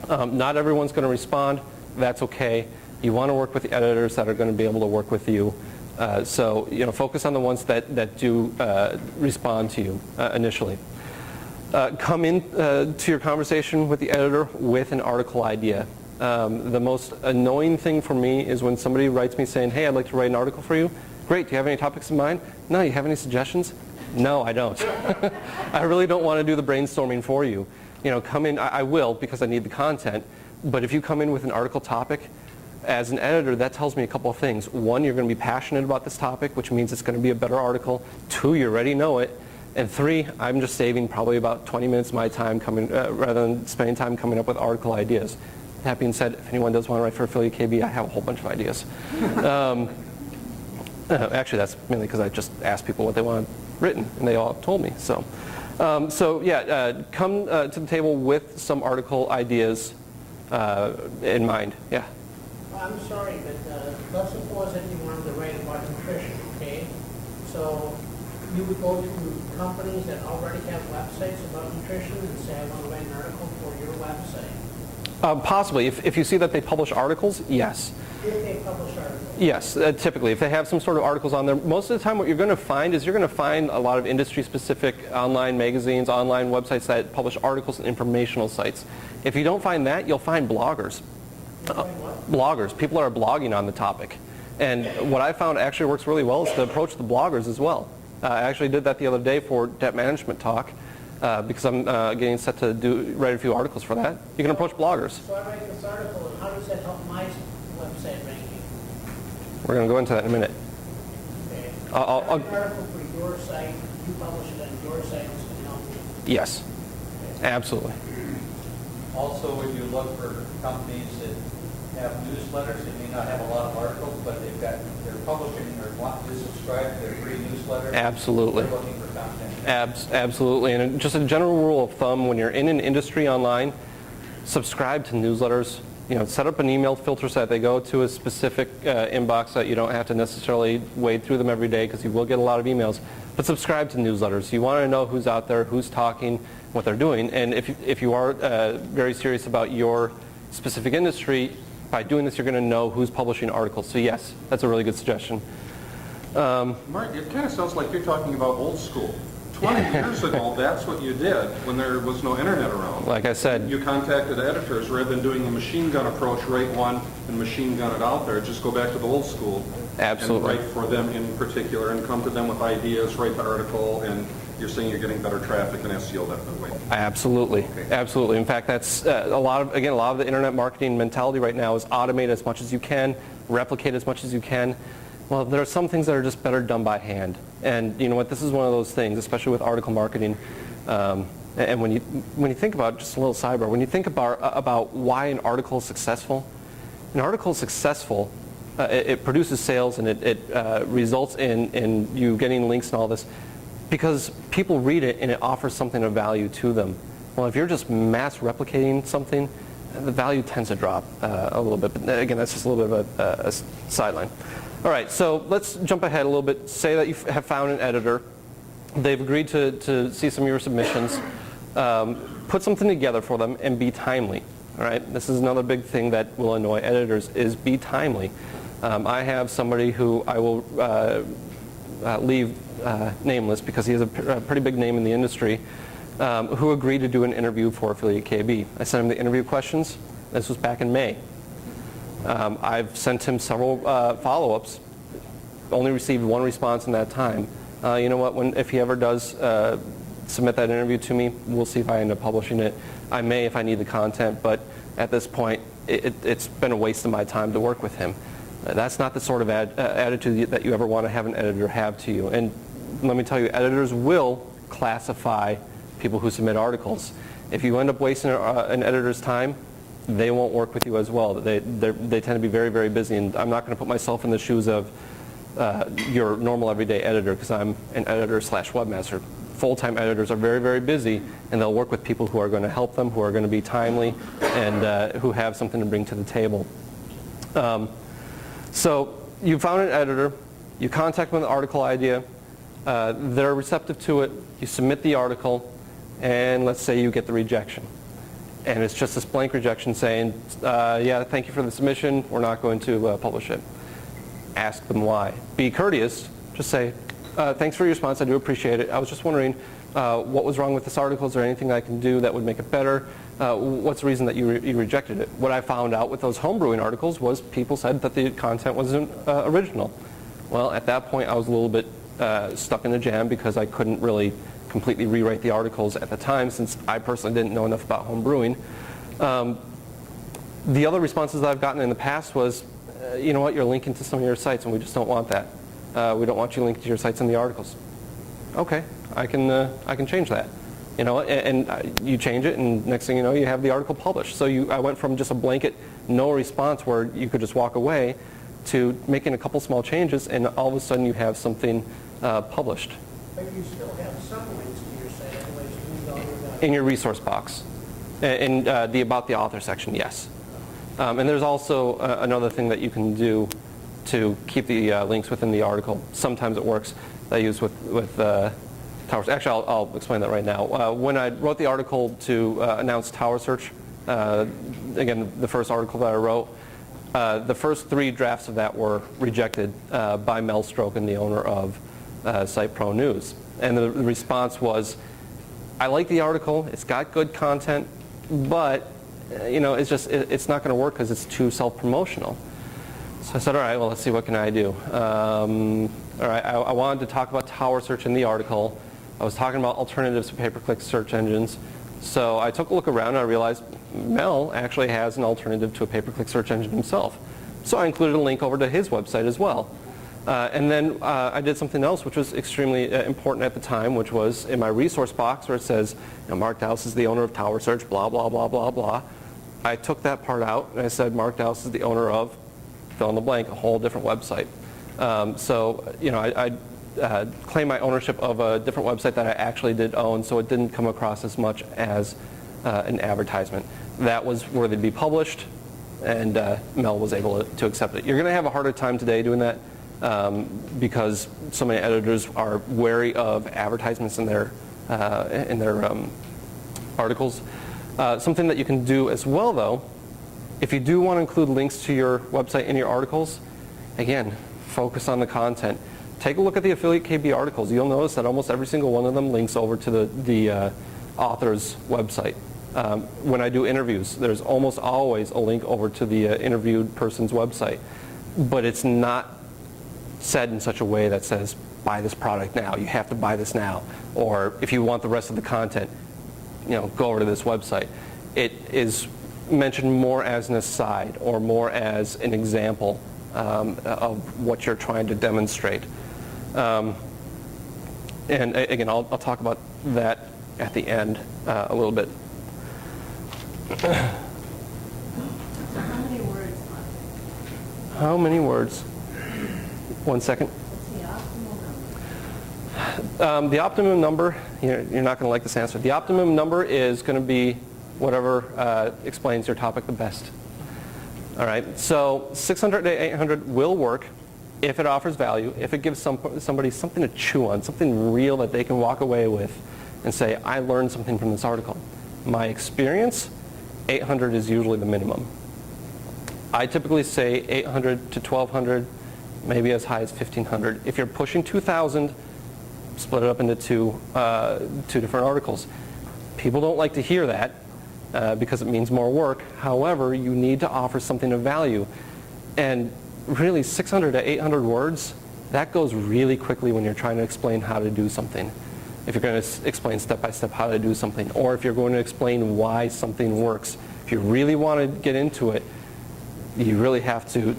Not everyone's going to respond. That's okay. You want to work with the editors that are going to be able to work with you. So focus on the ones that do respond to you initially. Come in to your conversation with the editor with an article idea. The most annoying thing for me is when somebody writes me saying, hey, I'd like to write an article for you. Great, do you have any topics in mind? No, you have any suggestions? No, I don't. I really don't want to do the brainstorming for you. Come in, I will because I need the content, but if you come in with an article topic, as an editor, that tells me a couple of things. One, you're going to be passionate about this topic, which means it's going to be a better article. Two, you already know it. And three, I'm just saving probably about 20 minutes of my time rather than spending time coming up with article ideas. That being said, if anyone does want to write for Affiliate KB, I have a whole bunch of ideas. Actually, that's mainly because I just asked people what they want written, and they all told me. So come to the table with some article ideas in mind. Yeah. I'm sorry, but let's suppose that you wanted to write about nutrition, okay? So you would go to companies that already have websites about nutrition and say, I want to write an article for your website. Possibly. If you see that they publish articles, yes. If they publish articles. Yes, typically. If they have some sort of articles on there, most of the time what you're going to find is you're going to find a lot of industry-specific online magazines, online websites that publish articles and informational sites. If you don't find that, you'll find bloggers. Bloggers. People are blogging on the topic. And what I found actually works really well is to approach the bloggers as well. I actually did that the other day for Debt Management Talk because I'm getting set to write a few articles for that. You can approach bloggers. So I write this article, and how does that help my website ranking? We're going to go into that in a minute. Okay. I'll an article for your site, you publish it on your site, it's going to help you. Yes, absolutely. Also, would you look for companies that have newsletters that may not have a lot of articles, but they're publishing or want to subscribe to their free newsletter? Absolutely. They're looking for content. Absolutely. And just a general rule of thumb, when you're in an industry online, subscribe to newsletters. Set up an email filter so that they go to a specific inbox that you don't have to necessarily wade through them every day because you will get a lot of emails. But subscribe to newsletters. You want to know who's out there, who's talking, what they're doing. And if you are very serious about your specific industry, by doing this, you're going to know who's publishing articles. So yes, that's a really good suggestion. Mark, it kind of sounds like you're talking about old school. 20 years ago, that's what you did when there was no internet around. Like I said, You contacted editors rather than doing the machine gun approach, write one and machine gun it out there. Just go back to the old school. Absolutely. And write for them in particular and come to them with ideas, write the article, and you're saying you're getting better traffic and SEO that way. Absolutely. Okay. Absolutely. In fact, that's a lot of the internet marketing mentality right now is automate as much as you can, replicate as much as you can. Well, there are some things that are just better done by hand. And you know what, this is one of those things, especially with article marketing. And when you think about, just a little sidebar, when you think about why an article is successful, an article is successful, it produces sales and it results in you getting links and all this because people read it and it offers something of value to them. Well, if you're just mass replicating something, the value tends to drop a little bit. But again, that's just a little bit of a sideline. All right, so let's jump ahead a little bit. Say that you have found an editor. They've agreed to see some of your submissions. Put something together for them and be timely. All right, this is another big thing that will annoy editors is be timely. I have somebody who I will leave nameless because he has a pretty big name in the industry, who agreed to do an interview for Affiliate KB. I sent him the interview questions. This was back in May. I've sent him several follow-ups, only received one response in that time. You know what, if he ever does submit that interview to me, we'll see if I end up publishing it. I may if I need the content, but at this point, it's been a waste of my time to work with him. That's not the sort of attitude that you ever want to have an editor have to you. And let me tell you, editors will classify people who submit articles. If you end up wasting an editor's time, they won't work with you as well. They tend to be very, very busy, and I'm not going to put myself in the shoes of your normal everyday editor because I'm an editor/webmaster. Full-time editors are very, very busy, and they'll work with people who are going to help them, who are going to be timely, and who have something to bring to the table. So you found an editor, you contact them with an article idea, they're receptive to it, you submit the article, and let's say you get the rejection. And it's just this blank rejection saying, yeah, thank you for the submission, we're not going to publish it. Ask them why. Be courteous, just say, thanks for your response, I do appreciate it. I was just wondering what was wrong with this article, is there anything I can do that would make it better? What's the reason that you rejected it? What I found out with those homebrewing articles was people said that the content wasn't original. Well, at that point I was a little bit stuck in a jam because I couldn't really completely rewrite the articles at the time since I personally didn't know enough about homebrewing. The other responses that I've gotten in the past was, you know what, you're linking to some of your sites and we just don't want that. We don't want you linked to your sites in the articles. Okay, I can change that. You know, and you change it, and next thing you know, you have the article published. So I went from just a blanket no response where you could just walk away to making a couple small changes, and all of a sudden you have something published. But you still have some links to your site, otherwise you lose all your value. In your resource box. In the About the Author section, yes. And there's also another thing that you can do to keep the links within the article. Sometimes it works. That I use with Tower. Actually, I'll explain that right now. When I wrote the article to announce Tower Search, again, the first article that I wrote, the first 3 drafts of that were rejected by Mel Stroken, the owner of Site Pro News. And the response was, I like the article, it's got good content, but you know, it's not going to work because it's too self-promotional. So I said, all right, well, let's see, what can I do? All right, I wanted to talk about Tower Search in the article. I was talking about alternatives to pay-per-click search engines. So I took a look around and I realized Mel actually has an alternative to a pay-per-click search engine himself. So I included a link over to his website as well. And then I did something else which was extremely important at the time, which was in my resource box where it says, you know, Mark Daoust is the owner of Tower Search, blah, blah, blah, blah, blah. I took that part out and I said Mark Daoust is the owner of, fill in the blank, a whole different website. So, you know, I claim my ownership of a different website that I actually did own, so it didn't come across as much as an advertisement. That was worthy to be published, and Mel was able to accept it. You're going to have a harder time today doing that because so many editors are wary of advertisements in their articles. Something that you can do as well, though, if you do want to include links to your website in your articles, again, focus on the content. Take a look at the Affiliate KB articles. You'll notice that almost every single one of them links over to the author's website. When I do interviews, there's almost always a link over to the interviewed person's website. But it's not said in such a way that says, buy this product now, you have to buy this now. Or if you want the rest of the content, you know, go over to this website. It is mentioned more as an aside or more as an example of what you're trying to demonstrate. And again, I'll talk about that at the end a little bit. So how many words on it? How many words? 1 second. What's the optimal number? The optimum number, you're not going to like this answer. The optimum number is going to be whatever explains your topic the best. All right, so 600 to 800 will work if it offers value, if it gives somebody something to chew on, something real that they can walk away with and say, I learned something from this article. My experience, 800 is usually the minimum. I typically say 800 to 1,200, maybe as high as 1,500. If you're pushing 2,000, split it up into two different articles. People don't like to hear that because it means more work. However, you need to offer something of value. And really, 600 to 800 words, that goes really quickly when you're trying to explain how to do something. If you're going to explain step-by-step how to do something, or if you're going to explain why something works. If you really want to get into it, you really have to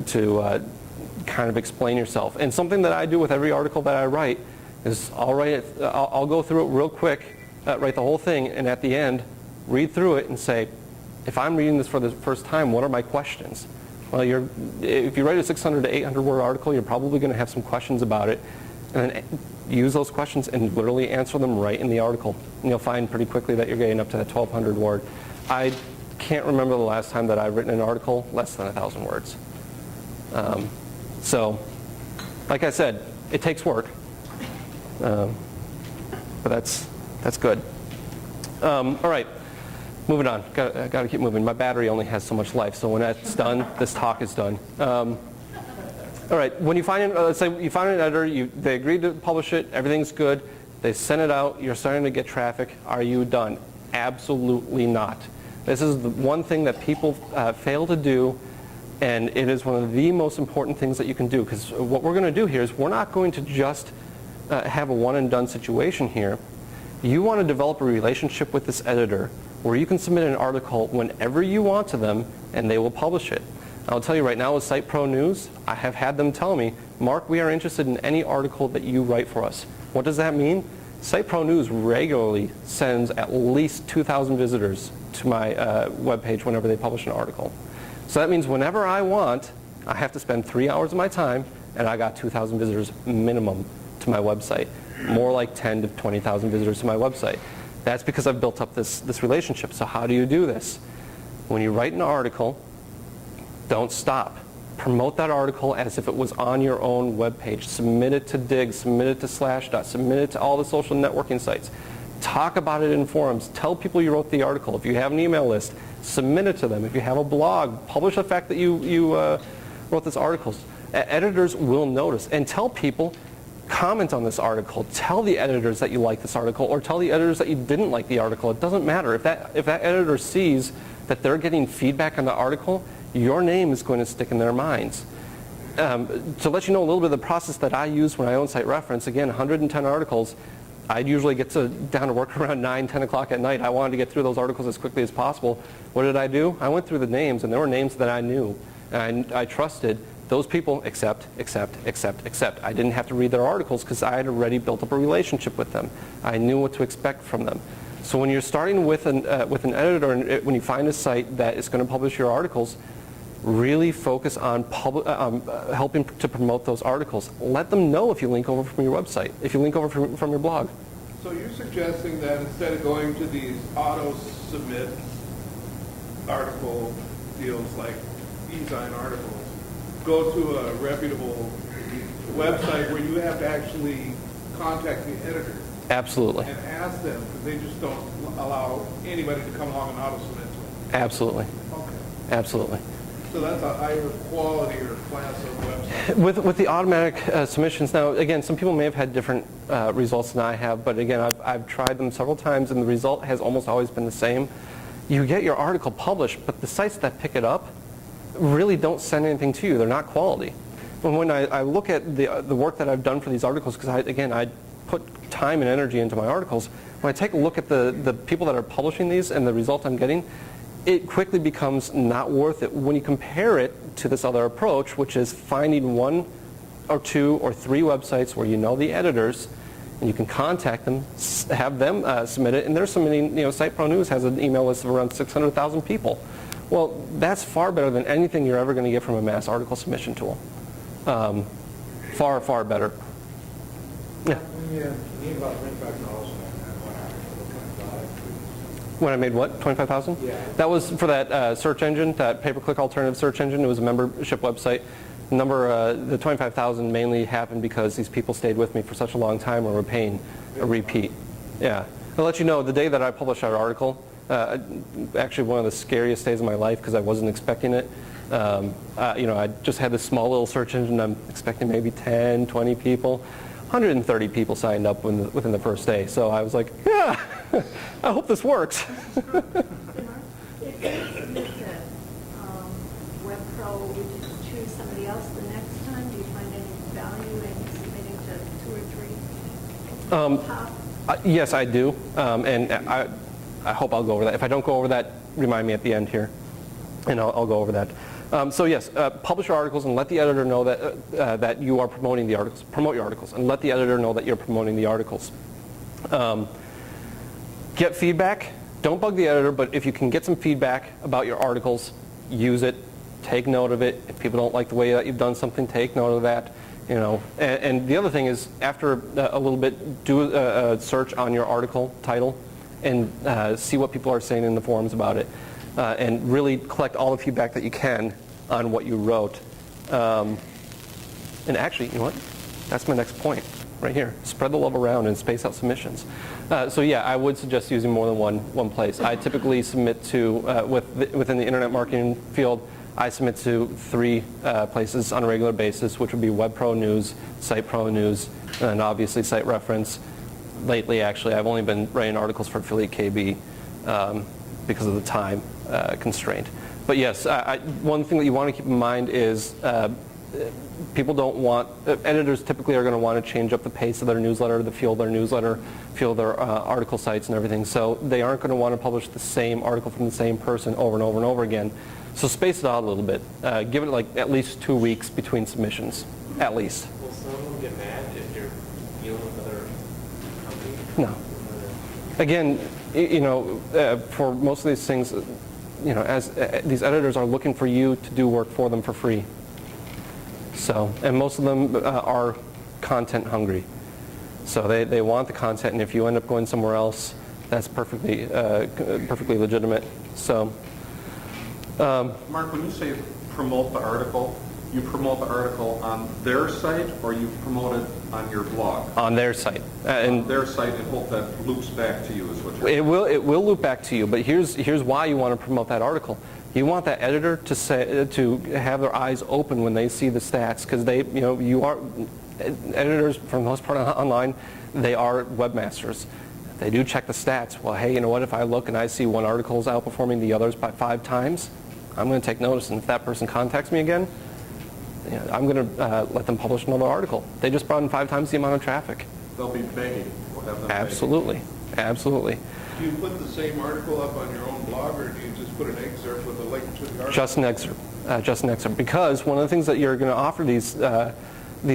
kind of explain yourself. And something that I do with every article that I write is I'll go through it real quick, write the whole thing, and at the end, read through it and say, if I'm reading this for the first time, what are my questions? Well, if you write a 600 to 800 word article, you're probably going to have some questions about it, and then use those questions and literally answer them right in the article. And you'll find pretty quickly that you're getting up to that 1,200 word. I can't remember the last time that I've written an article less than 1,000 words. So, like I said, it takes work, but that's good. All right. Moving on. Got to keep moving. My battery only has so much life, so when that's done, this talk is done. All right. When you find, let's say you find an editor, they agreed to publish it, everything's good, they send it out, you're starting to get traffic. Are you done? Absolutely not. This is the one thing that people fail to do, and it is one of the most important things that you can do. Because what we're going to do here is we're not going to just have a one-and-done situation here. You want to develop a relationship with this editor where you can submit an article whenever you want to them, and they will publish it. I'll tell you right now with Site Pro News, I have had them tell me, Mark, we are interested in any article that you write for us. What does that mean? Site Pro News regularly sends at least 2,000 visitors to my webpage whenever they publish an article. So that means whenever I want, I have to spend 3 hours of my time, and I got 2,000 visitors minimum to my website. More like 10 to 20,000 visitors to my website. That's because I've built up this relationship. So how do you do this? When you write an article, don't stop. Promote that article as if it was on your own webpage. Submit it to Dig, submit it to Slashdot, submit it to all the social networking sites. Talk about it in forums. Tell people you wrote the article. If you have an email list, submit it to them. If you have a blog, publish the fact that you wrote this article. Editors will notice. And tell people, comment on this article. Tell the editors that you like this article, or tell the editors that you didn't like the article. It doesn't matter. If that editor sees that they're getting feedback on the article, your name is going to stick in their minds. To let you know a little bit of the process that I use when I own Site Reference, again, 110 articles, I'd usually get down to work around 9, 10 o'clock at night. I wanted to get through those articles as quickly as possible. What did I do? I went through the names, and there were names that I knew, and I trusted. Those people accept. I didn't have to read their articles because I had already built up a relationship with them. I knew what to expect from them. So when you're starting with an editor, and when you find a site that is going to publish your articles, really focus on helping to promote those articles. Let them know if you link over from your website, if you link over from your blog. So you're suggesting that instead of going to these auto-submit article deals like e-sign articles, go to a reputable website where you have to actually contact the editor. Absolutely. And ask them, because they just don't allow anybody to come along and auto-submit to them. Absolutely. Okay. Absolutely. So that's a higher quality or class of website. With the automatic submissions, now again, some people may have had different results than I have, but again, I've tried them several times, and the result has almost always been the same. You get your article published, but the sites that pick it up really don't send anything to you. They're not quality. When I look at the work that I've done for these articles, because I put time and energy into my articles, when I take a look at the people that are publishing these and the result I'm getting, it quickly becomes not worth it when you compare it to this other approach, which is finding 1 or 2 or 3 websites where you know the editors, and you can contact them, have them submit it, and they're submitting, Site Pro News has an email list of around 600,000 people. Well, that's far better than anything you're ever going to get from a mass article submission tool. Far, far better. When you need about $25 on one article, what kind of product? When I made what, 25,000? Yeah. That was for that search engine, that pay-per-click alternative search engine. It was a membership website. The 25,000 mainly happened because these people stayed with me for such a long time and were paying a repeat. Yeah. I'll let you know, the day that I published that article, actually one of the scariest days of my life because I wasn't expecting it. I just had this small little search engine. I'm expecting maybe 10, 20 people. 130 people signed up within the first day. So I was like, yeah, I hope this works. If you submit the Web Pro, would you choose somebody else the next time? Do you find any value in submitting to 2 or 3 top? Yes, I do. And I hope I'll go over that. If I don't go over that, remind me at the end here, and I'll go over that. So yes, publish your articles and let the editor know that you are promoting the articles. Promote your articles and let the editor know that you're promoting the articles. Get feedback. Don't bug the editor, but if you can get some feedback about your articles, use it. Take note of it. If people don't like the way that you've done something, take note of that. And the other thing is, after a little bit, do a search on your article title and see what people are saying in the forums about it. And really collect all the feedback that you can on what you wrote. And actually, you know what? That's my next point right here. Spread the love around and space out submissions. So yeah, I would suggest using more than one place. I typically submit to, within the internet marketing field, I submit to 3 places on a regular basis, which would be Web Pro News, Site Pro News, and obviously Site Reference. Lately, actually, I've only been writing articles for Affiliate KB because of the time constraint. But yes, one thing that you want to keep in mind is people don't want, editors typically are going to want to change up the pace of their newsletter, the feel of their newsletter, feel of their article sites and everything. So they aren't going to want to publish the same article from the same person over and over and over again. So space it out a little bit. Give it like at least 2 weeks between submissions, at least. Will some of them get mad if you're dealing with other companies? No. Again, for most of these things, as these editors are looking for you to do work for them for free. So, and most of them are content hungry. So they want the content, and if you end up going somewhere else, that's perfectly legitimate. So, Mark, when you say promote the article, you promote the article on their site, or you promote it on your blog? On their site. On their site, and hope that loops back to you is what you're saying. It will loop back to you, but here's why you want to promote that article. You want that editor to have their eyes open when they see the stats, because editors for the most part online, they are webmasters. They do check the stats. Well, hey, you know what? If I look and I see one article is outperforming the others by 5 times, I'm going to take notice, and if that person contacts me again, I'm going to let them publish another article. They just brought in 5 times the amount of traffic. They'll be begging. We'll have them Absolutely. Absolutely. Do you put the same article up on your own blog, or do you just put an excerpt with a link to the article? Just an excerpt. Because one of the things that you're going to offer these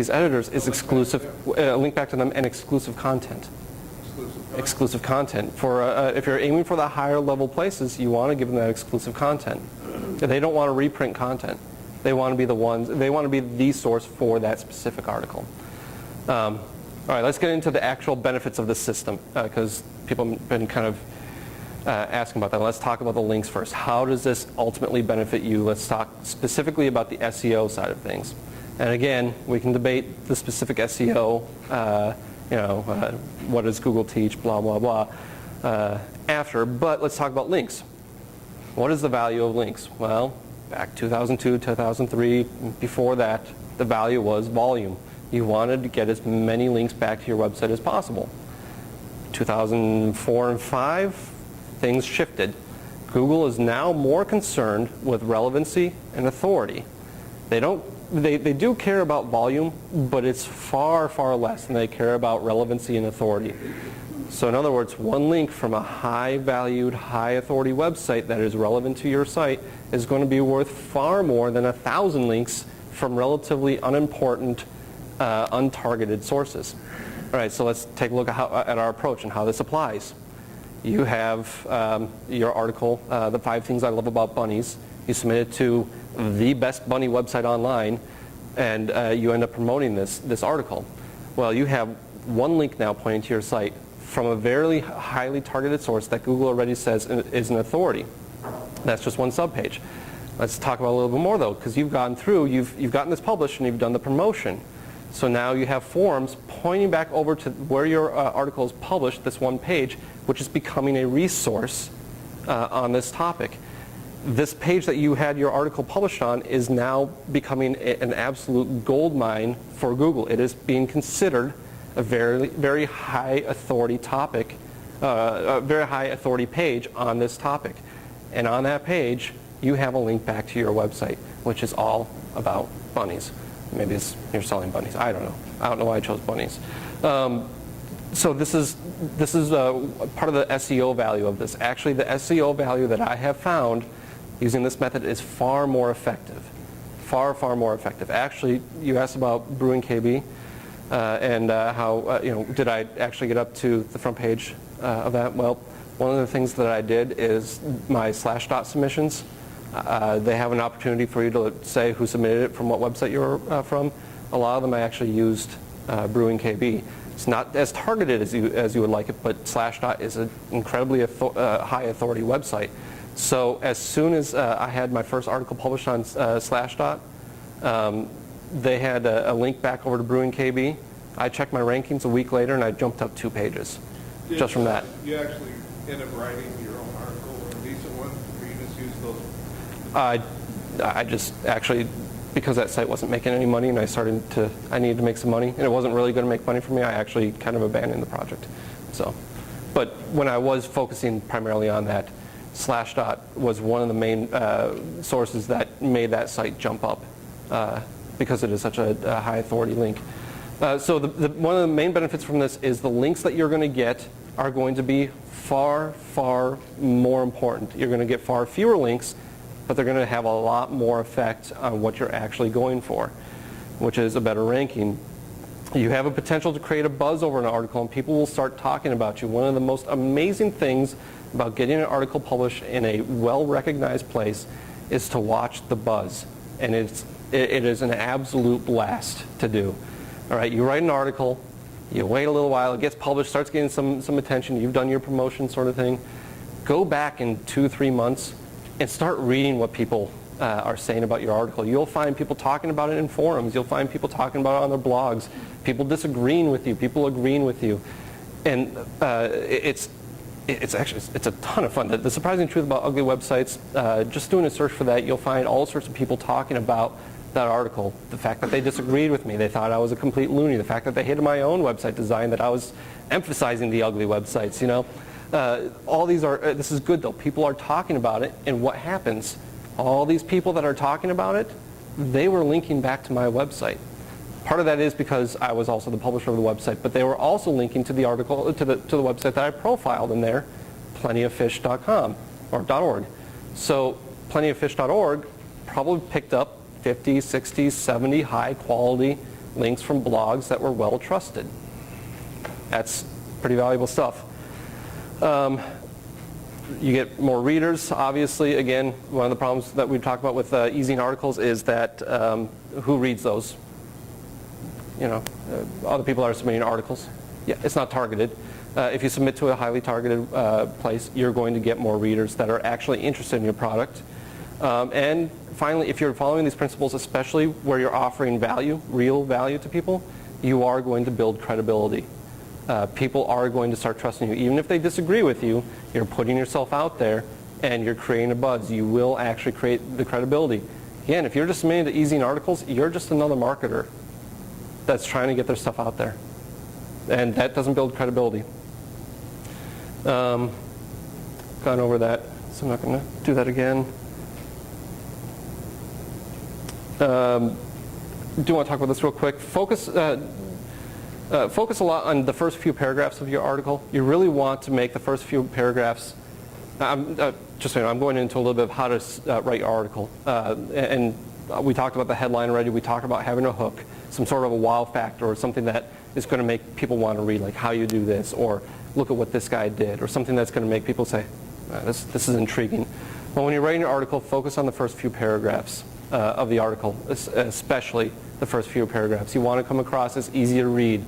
editors is exclusive, link back to them, and exclusive content. Exclusive content. For if you're aiming for the higher level places, you want to give them that exclusive content. They don't want to reprint content. They want to be the ones. They want to be the source for that specific article. All right, let's get into the actual benefits of this system, because people have been kind of asking about that. Let's talk about the links first. How does this ultimately benefit you? Let's talk specifically about the SEO side of things. And again, we can debate the specific SEO. What does Google teach? Blah blah blah. After, but let's talk about links. What is the value of links? Well, back 2002, 2003, before that, the value was volume. You wanted to get as many links back to your website as possible. 2004 and 5, things shifted. Google is now more concerned with relevancy and authority. They do care about volume, but it's far, far less than they care about relevancy and authority. So in other words, one link from a high-valued, high-authority website that is relevant to your site is going to be worth far more than 1,000 links from relatively unimportant, untargeted sources. All right, so let's take a look at our approach and how this applies. You have your article, The 5 Things I Love About Bunnies. You submit it to the best bunny website online, and you end up promoting this article. Well, you have one link now pointing to your site from a very highly targeted source that Google already says is an authority. That's just one subpage. Let's talk about it a little bit more though, because you've gone through, you've gotten this published and you've done the promotion. So now you have forums pointing back over to where your article is published, this one page, which is becoming a resource on this topic. This page that you had your article published on is now becoming an absolute gold mine for Google. It is being considered a very, very high authority topic, a very high authority page on this topic. And on that page, you have a link back to your website, which is all about bunnies. Maybe you're selling bunnies. I don't know. I don't know why I chose bunnies. So this is part of the SEO value of this. Actually, the SEO value that I have found using this method is far more effective. Far, far more effective. Actually, you asked about Brewing KB and how, did I actually get up to the front page of that? Well, one of the things that I did is my /dot submissions. They have an opportunity for you to say who submitted it from what website you're from. A lot of them I actually used Brewing KB. It's not as targeted as you would like it, but /dot is an incredibly high authority website. So as soon as I had my first article published on /dot, they had a link back over to Brewing KB. I checked my rankings a week later and I jumped up 2 pages just from that. You actually end up writing your own article or a decent one, or you just use those? I just actually, because that site wasn't making any money and I needed to make some money and it wasn't really going to make money for me, I actually kind of abandoned the project. So, but when I was focusing primarily on that, /dot was one of the main sources that made that site jump up because it is such a high authority link. So one of the main benefits from this is the links that you're going to get are going to be far, far more important. You're going to get far fewer links, but they're going to have a lot more effect on what you're actually going for, which is a better ranking. You have a potential to create a buzz over an article and people will start talking about you. One of the most amazing things about getting an article published in a well-recognized place is to watch the buzz. And it is an absolute blast to do. All right, you write an article, you wait a little while, it gets published, starts getting some attention, you've done your promotion sort of thing. Go back in 2-3 months and start reading what people are saying about your article. You'll find people talking about it in forums. You'll find people talking about it on their blogs. People disagreeing with you. People agreeing with you. And it's a ton of fun. The surprising truth about ugly websites, just doing a search for that, you'll find all sorts of people talking about that article. The fact that they disagreed with me. They thought I was a complete loony. The fact that they hated my own website design, that I was emphasizing the ugly websites, all these are, this is good though. People are talking about it, and what happens? All these people that are talking about it, they were linking back to my website. Part of that is because I was also the publisher of the website, but they were also linking to the article, to the website that I profiled in there, plentyoffish.com or .org. So plentyoffish.org probably picked up 50, 60, 70 high quality links from blogs that were well trusted. That's pretty valuable stuff. You get more readers, obviously. Again, one of the problems that we talk about with easing articles is that who reads those? Other people are submitting articles. Yeah, it's not targeted. If you submit to a highly targeted place, you're going to get more readers that are actually interested in your product. And finally, if you're following these principles, especially where you're offering value, real value to people, you are going to build credibility. People are going to start trusting you. Even if they disagree with you, you're putting yourself out there and you're creating a buzz. You will actually create the credibility. Again, if you're just submitting to easing articles, you're just another marketer that's trying to get their stuff out there. And that doesn't build credibility. Gone over that, so I'm not going to do that again. Do want to talk about this real quick. Focus a lot on the first few paragraphs of your article. You really want to make the first few paragraphs. Just so you know, I'm going into a little bit of how to write your article. And we talked about the headline already. We talked about having a hook, some sort of a wow factor, or something that is going to make people want to read, like how you do this, or look at what this guy did, or something that's going to make people say, this is intriguing. Well, when you're writing your article, focus on the first few paragraphs of the article, especially the first few paragraphs. You want to come across as easy to read.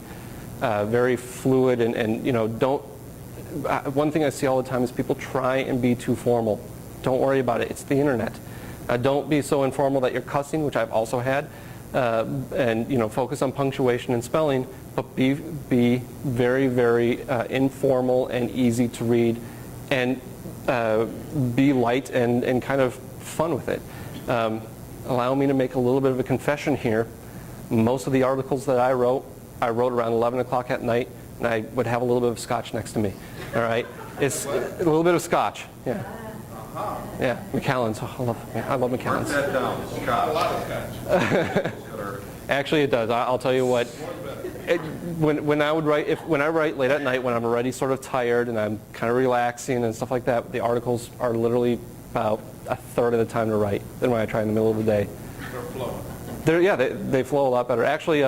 very fluid, and don't. One thing I see all the time is people try and be too formal. Don't worry about it. It's the internet. Don't be so informal that you're cussing, which I've also had, and focus on punctuation and spelling, but be very, very informal and easy to read, and be light and kind of fun with it. Allow me to make a little bit of a confession here. Most of the articles that I wrote around 11 o'clock at night, and I would have a little bit of scotch next to me. All right, it's a little bit of scotch. Yeah. Yeah, Macallan's. Oh, I love Macallan's. Mark that down, Scott. A lot of scotch. Actually, it does. I'll tell you what. When I write late at night, when I'm already sort of tired and I'm kind of relaxing and stuff like that, the articles are literally about a third of the time to write than when I try in the middle of the day. They're flowing. They flow a lot better. Actually,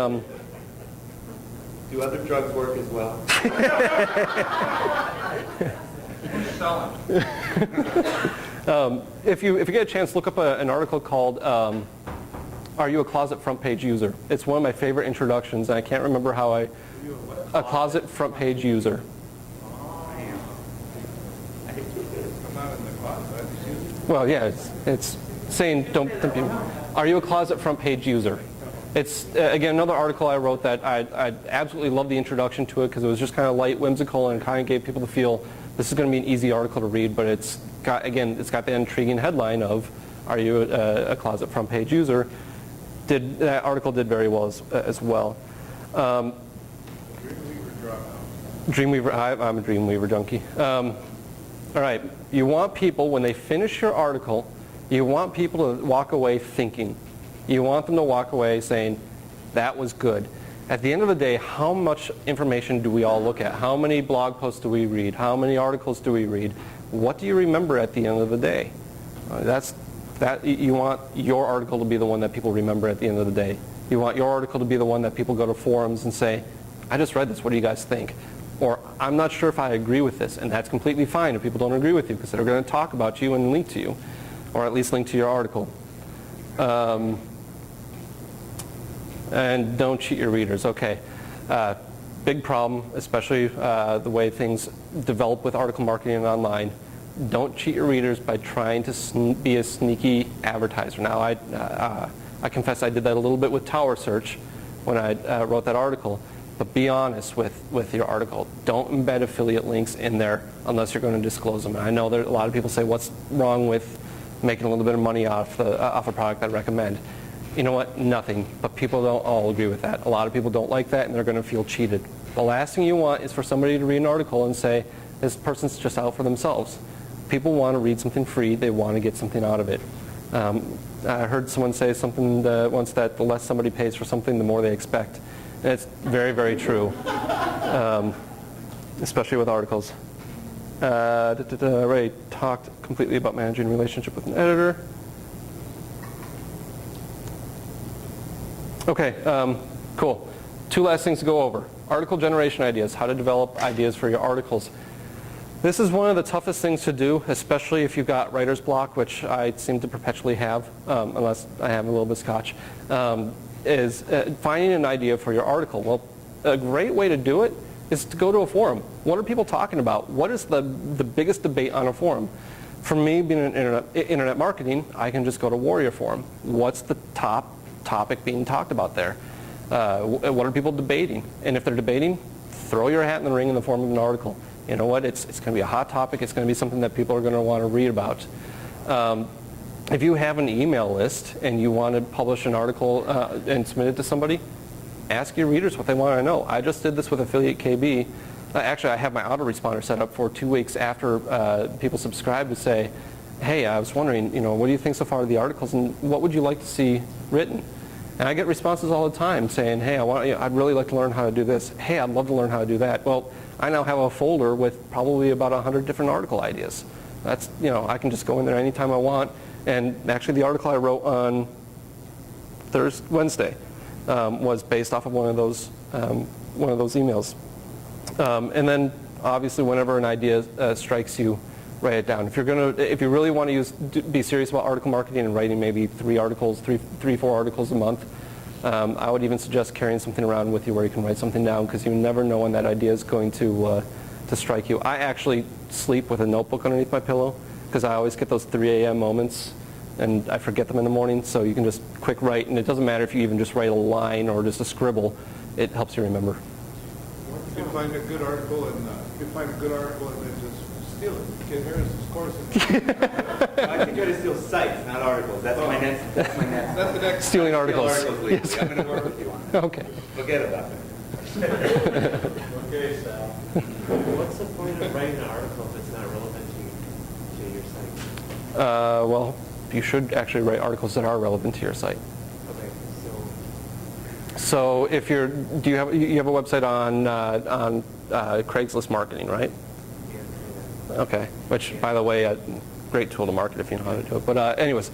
Do other drugs work as well? if you get a chance, look up an article called "Are You a Closet Front Page User?" It's one of my favorite introductions, and I can't remember how a closet front page user. I'm not in the closet. I just use it. Well, yeah, it's saying don't be. Are you a closet front page user? It's again another article I wrote that I absolutely loved the introduction to it because it was just kind of light, whimsical, and kind of gave people the feel this is going to be an easy article to read. But it's got the intriguing headline of "Are you a closet front page user?" That article did very well as well. Dreamweaver, I'm a Dreamweaver junkie. All right, you want people, when they finish your article, you want people to walk away thinking. You want them to walk away saying, that was good. At the end of the day, how much information do we all look at? How many blog posts do we read? How many articles do we read? What do you remember at the end of the day? You want your article to be the one that people remember at the end of the day. You want your article to be the one that people go to forums and say, I just read this, what do you guys think? Or, I'm not sure if I agree with this, and that's completely fine if people don't agree with you, because they're going to talk about you and link to you, or at least link to your article. And don't cheat your readers. Okay, big problem, especially the way things develop with article marketing and online. Don't cheat your readers by trying to be a sneaky advertiser. Now, I confess I did that a little bit with Tower Search when I wrote that article. But be honest with your article. Don't embed affiliate links in there unless you're going to disclose them. And I know that a lot of people say, what's wrong with making a little bit of money off a product I recommend? You know what? Nothing. But people don't all agree with that. A lot of people don't like that, and they're going to feel cheated. The last thing you want is for somebody to read an article and say, this person's just out for themselves. People want to read something free. They want to get something out of it. I heard someone say something once that the less somebody pays for something, the more they expect. And it's very, very true, especially with articles. I already talked completely about managing a relationship with an editor. Okay, cool. Two last things to go over. Article generation ideas, how to develop ideas for your articles. This is one of the toughest things to do, especially if you've got writer's block, which I seem to perpetually have, unless I have a little bit of scotch, is finding an idea for your article. Well, a great way to do it is to go to a forum. What are people talking about? What is the biggest debate on a forum? For me, being in internet marketing, I can just go to Warrior Forum. What's the top topic being talked about there? What are people debating? And if they're debating, throw your hat in the ring in the form of an article. You know what? It's going to be a hot topic. It's going to be something that people are going to want to read about. If you have an email list and you want to publish an article and submit it to somebody, ask your readers what they want to know. I just did this with Affiliate KB. Actually, I have my autoresponder set up for 2 weeks after people subscribe to say, hey, I was wondering, what do you think so far of the articles, and what would you like to see written? And I get responses all the time saying, hey, I'd really like to learn how to do this. Hey, I'd love to learn how to do that. Well, I now have a folder with probably about 100 different article ideas. That's, I can just go in there anytime I want. And actually, the article I wrote on Wednesday was based off of one of those emails. And then, obviously, whenever an idea strikes you, write it down. If you really want to be serious about article marketing and writing maybe 4 articles a month, I would even suggest carrying something around with you where you can write something down, because you never know when that idea is going to strike you. I actually sleep with a notebook underneath my pillow because I always get those 3 a.m. moments and I forget them in the morning, so you can just quick write, and it doesn't matter if you even just write a line or just a scribble, it helps you remember. You can find a good article and then just steal it. Kid Harris's course. I can try to steal sites, not articles. That's my next. That's the next. Stealing articles. Yes. I'm going to work with you on it. Okay. Forget about it. Okay, Sal. What's the point of writing an article if it's not relevant to your site? Well, you should actually write articles that are relevant to your site. Okay, so So if you have a website on Craigslist marketing, right? yeah, Okay. Which, by the way, a great tool to market if you know how to do it. But anyways,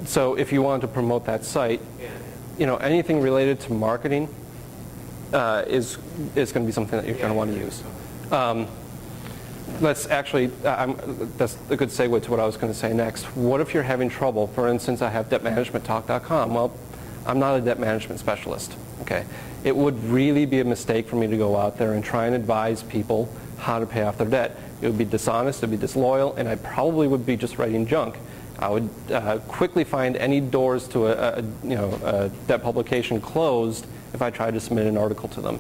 so if you want to promote that site, anything related to marketing is going to be something that you're going to want to use. Let's actually, that's a good segue to what I was going to say next. What if you're having trouble? For instance, I have debtmanagementtalk.com. Well, I'm not a debt management specialist. Okay, it would really be a mistake for me to go out there and try and advise people how to pay off their debt. It would be dishonest, it would be disloyal, and I probably would be just writing junk. I would quickly find any doors to a debt publication closed if I tried to submit an article to them.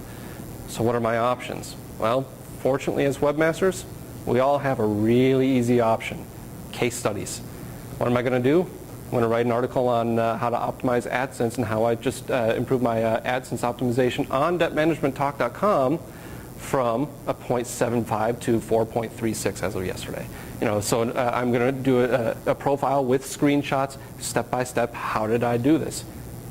So what are my options? Well, fortunately as webmasters, we all have a really easy option: case studies. What am I going to do? I'm going to write an article on how to optimize AdSense and how I just improved my AdSense optimization on debtmanagementtalk.com from a 0.75 to 4.36 as of yesterday. So I'm going to do a profile with screenshots, step by step. How did I do this?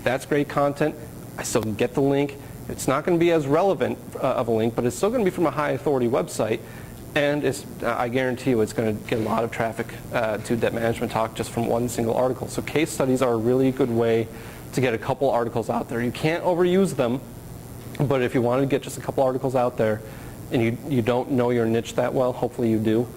That's great content. I still get the link. It's not going to be as relevant of a link, but it's still going to be from a high authority website. And I guarantee you it's going to get a lot of traffic to Debt Management Talk just from one single article. So case studies are a really good way to get a couple articles out there. You can't overuse them, but if you want to get just a couple articles out there and you don't know your niche that well, hopefully you do.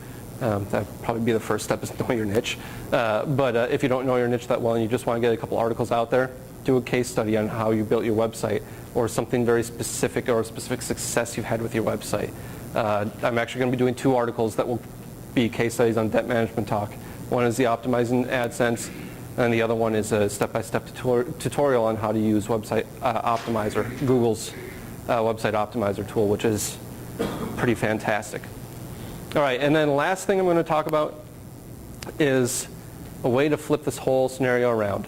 That would probably be the first step, is know your niche. But if you don't know your niche that well and you just want to get a couple articles out there, do a case study on how you built your website or something very specific or a specific success you've had with your website. I'm actually going to be doing 2 articles that will be case studies on Debt Management Talk. One is the Optimizing AdSense, and the other one is a step-by-step tutorial on how to use Website Optimizer, Google's Website Optimizer tool, which is pretty fantastic. All right, and then the last thing I'm going to talk about is a way to flip this whole scenario around,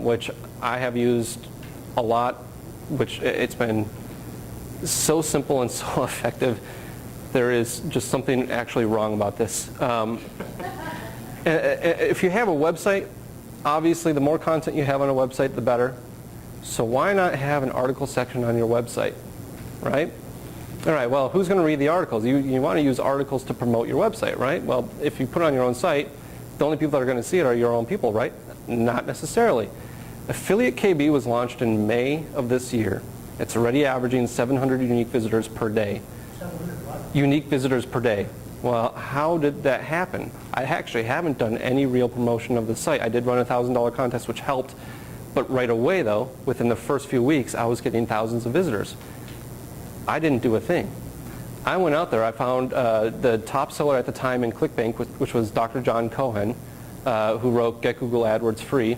which I have used a lot, which it's been so simple and so effective. There is just something actually wrong about this. If you have a website, obviously the more content you have on a website, the better. So why not have an article section on your website, right? All right, well, who's going to read the articles? You want to use articles to promote your website, right? Well, if you put it on your own site, the only people that are going to see it are your own people, right? Not necessarily. Affiliate KB was launched in May of this year. It's already averaging 700 unique visitors per day. 700 what? Unique visitors per day. Well, how did that happen? I actually haven't done any real promotion of the site. I did run a $1,000 contest, which helped. But right away, though, within the first few weeks, I was getting thousands of visitors. I didn't do a thing. I went out there. I found the top seller at the time in ClickBank, which was Dr. John Cohen, who wrote Get Google AdWords Free.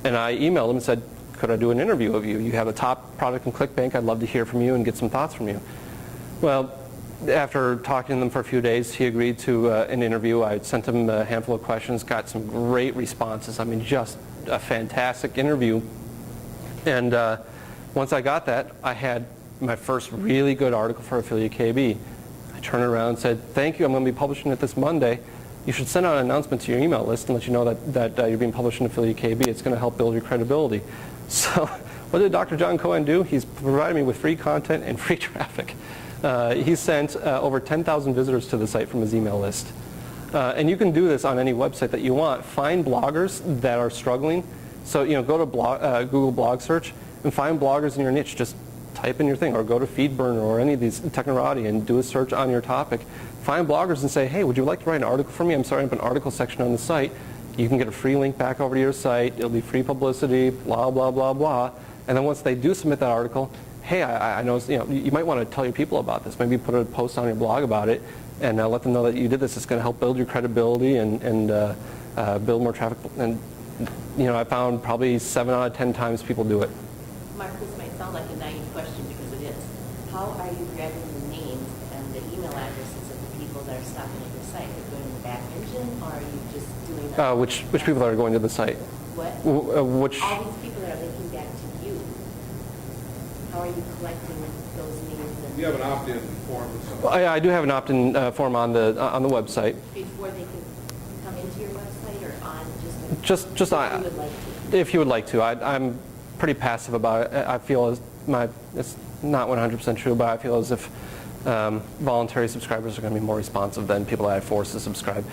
And I emailed him and said, could I do an interview of you? You have a top product in ClickBank. I'd love to hear from you and get some thoughts from you. Well, after talking to them for a few days, he agreed to an interview. I sent him a handful of questions, got some great responses. I mean, just a fantastic interview. And once I got that, I had my first really good article for Affiliate KB. I turned around and said, thank you, I'm going to be publishing it this Monday. You should send out an announcement to your email list and let you know that you're being published in Affiliate KB. It's going to help build your credibility. So what did Dr. John Cohen do? He's provided me with free content and free traffic. He sent over 10,000 visitors to the site from his email list. And you can do this on any website that you want. Find bloggers that are struggling. So go to Google Blog Search and find bloggers in your niche. Just type in your thing, or go to FeedBurner or any of these Technorati and do a search on your topic. Find bloggers and say, hey, would you like to write an article for me? I'm starting up an article section on the site. you can get a free link back over to your site, it'll be free publicity, blah, blah, blah, blah. And then once they do submit that article, hey, I know, you might want to tell your people about this. Maybe put a post on your blog about it and let them know that you did this. It's going to help build your credibility and build more traffic. And, I found probably 7 out of 10 times people do it. Mark, this might sound like a naive question because it is. How are you grabbing the names and the email addresses of the people that are stopping at your site? Are you doing the back engine, or are you just doing the... Which people are going to the site? What? Which? All these people that are linking back to you. How are you collecting those names? And You have an opt-in form or something. Well, I do have an opt-in form on the website. before they can come into your website, or on Just if you would like to? if you would like to. I'm pretty passive about it. I feel it's not 100% true, but I feel as if voluntary subscribers are going to be more responsive than people that I force to subscribe.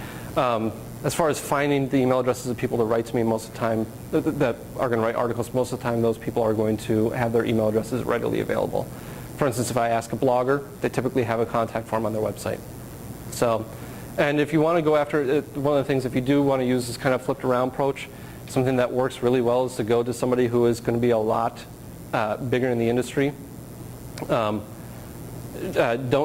As far as finding the email addresses of people that write to me most of the time, that are going to write articles, most of the time those people are going to have their email addresses readily available. For instance, if I ask a blogger, they typically have a contact form on their website. So, and if you want to go after it, one of the things, if you do want to use this kind of flipped around approach, something that works really well is to go to somebody who is going to be a lot bigger in the industry. Don't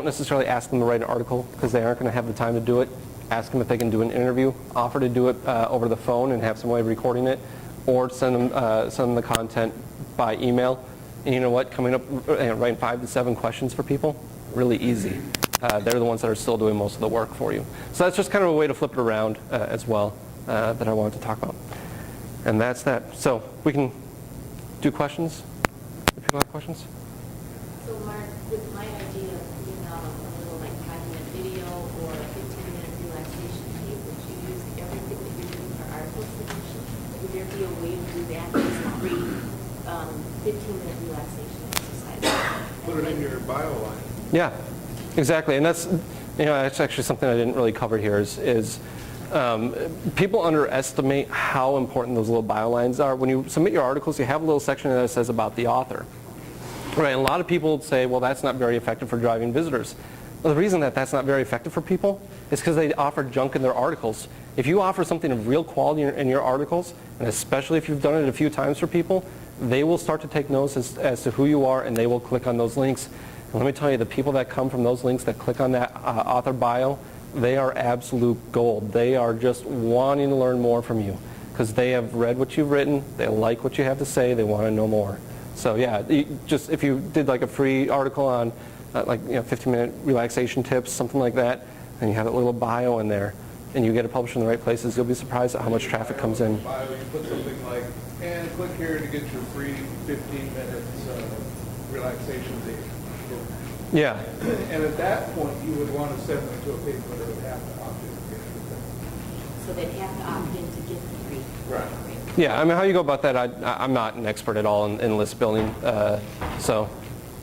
necessarily ask them to write an article because they aren't going to have the time to do it. Ask them if they can do an interview. Offer to do it over the phone and have some way of recording it, or send them the content by email. And you know what? Coming up, writing 5 to 7 questions for people, really easy. They're the ones that are still doing most of the work for you. So that's just kind of a way to flip it around as well that I wanted to talk about. And that's that. So we can do questions if people have questions. So Mark, with my idea of putting out a little like 5-minute video or a 15-minute relaxation tape, would you use everything that you're doing for article submission? Would there be a way to do that as a free 15-minute relaxation exercise? Put it in your bio line. Yeah, exactly. And that's actually something I didn't really cover here is people underestimate how important those little bio lines are. When you submit your articles, you have a little section that says about the author. Right, and a lot of people say, well, that's not very effective for driving visitors. Well, the reason that that's not very effective for people is because they offer junk in their articles. If you offer something of real quality in your articles, and especially if you've done it a few times for people, they will start to take notice as to who you are, and they will click on those links. And let me tell you, the people that come from those links that click on that author bio, they are absolute gold. They are just wanting to learn more from you because they have read what you've written, they like what you have to say, they want to know more. So yeah, just if you did like a free article on 15-minute relaxation tips, something like that, and you have a little bio in there, and you get it published in the right places, you'll be surprised at how much traffic comes in. Bio, you put something like, and click here to get your free 15 minutes relaxation day. Yeah. And at that point, you would want to send them to a page where they would have to opt in to get it. So they'd have to opt in to get the free. Right. Yeah, I mean, how you go about that, I'm not an expert at all in list building. So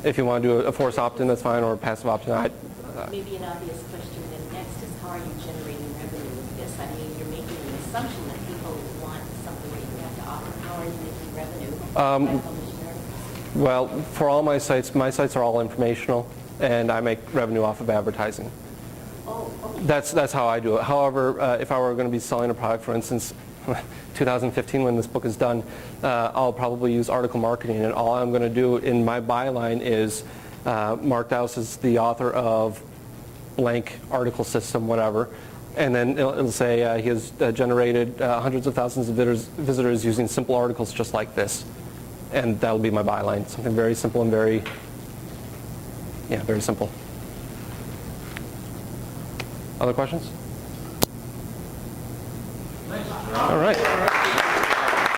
if you want to do a forced opt-in, that's fine, or a passive opt-in. Maybe an obvious question then next is, how are you generating revenue with this? I mean, you're making an assumption that people want something that you have to offer. How are you making revenue by publishing articles? Well, for all my sites are all informational, and I make revenue off of advertising. Oh, okay. That's how I do it. However, if I were going to be selling a product, for instance, 2015 when this book is done, I'll probably use article marketing, and all I'm going to do in my byline is Mark Daoust is the author of blank article system, whatever, and then it'll say he has generated hundreds of thousands of visitors using simple articles just like this, and that'll be my byline. Something very simple and very simple. Other questions? All right.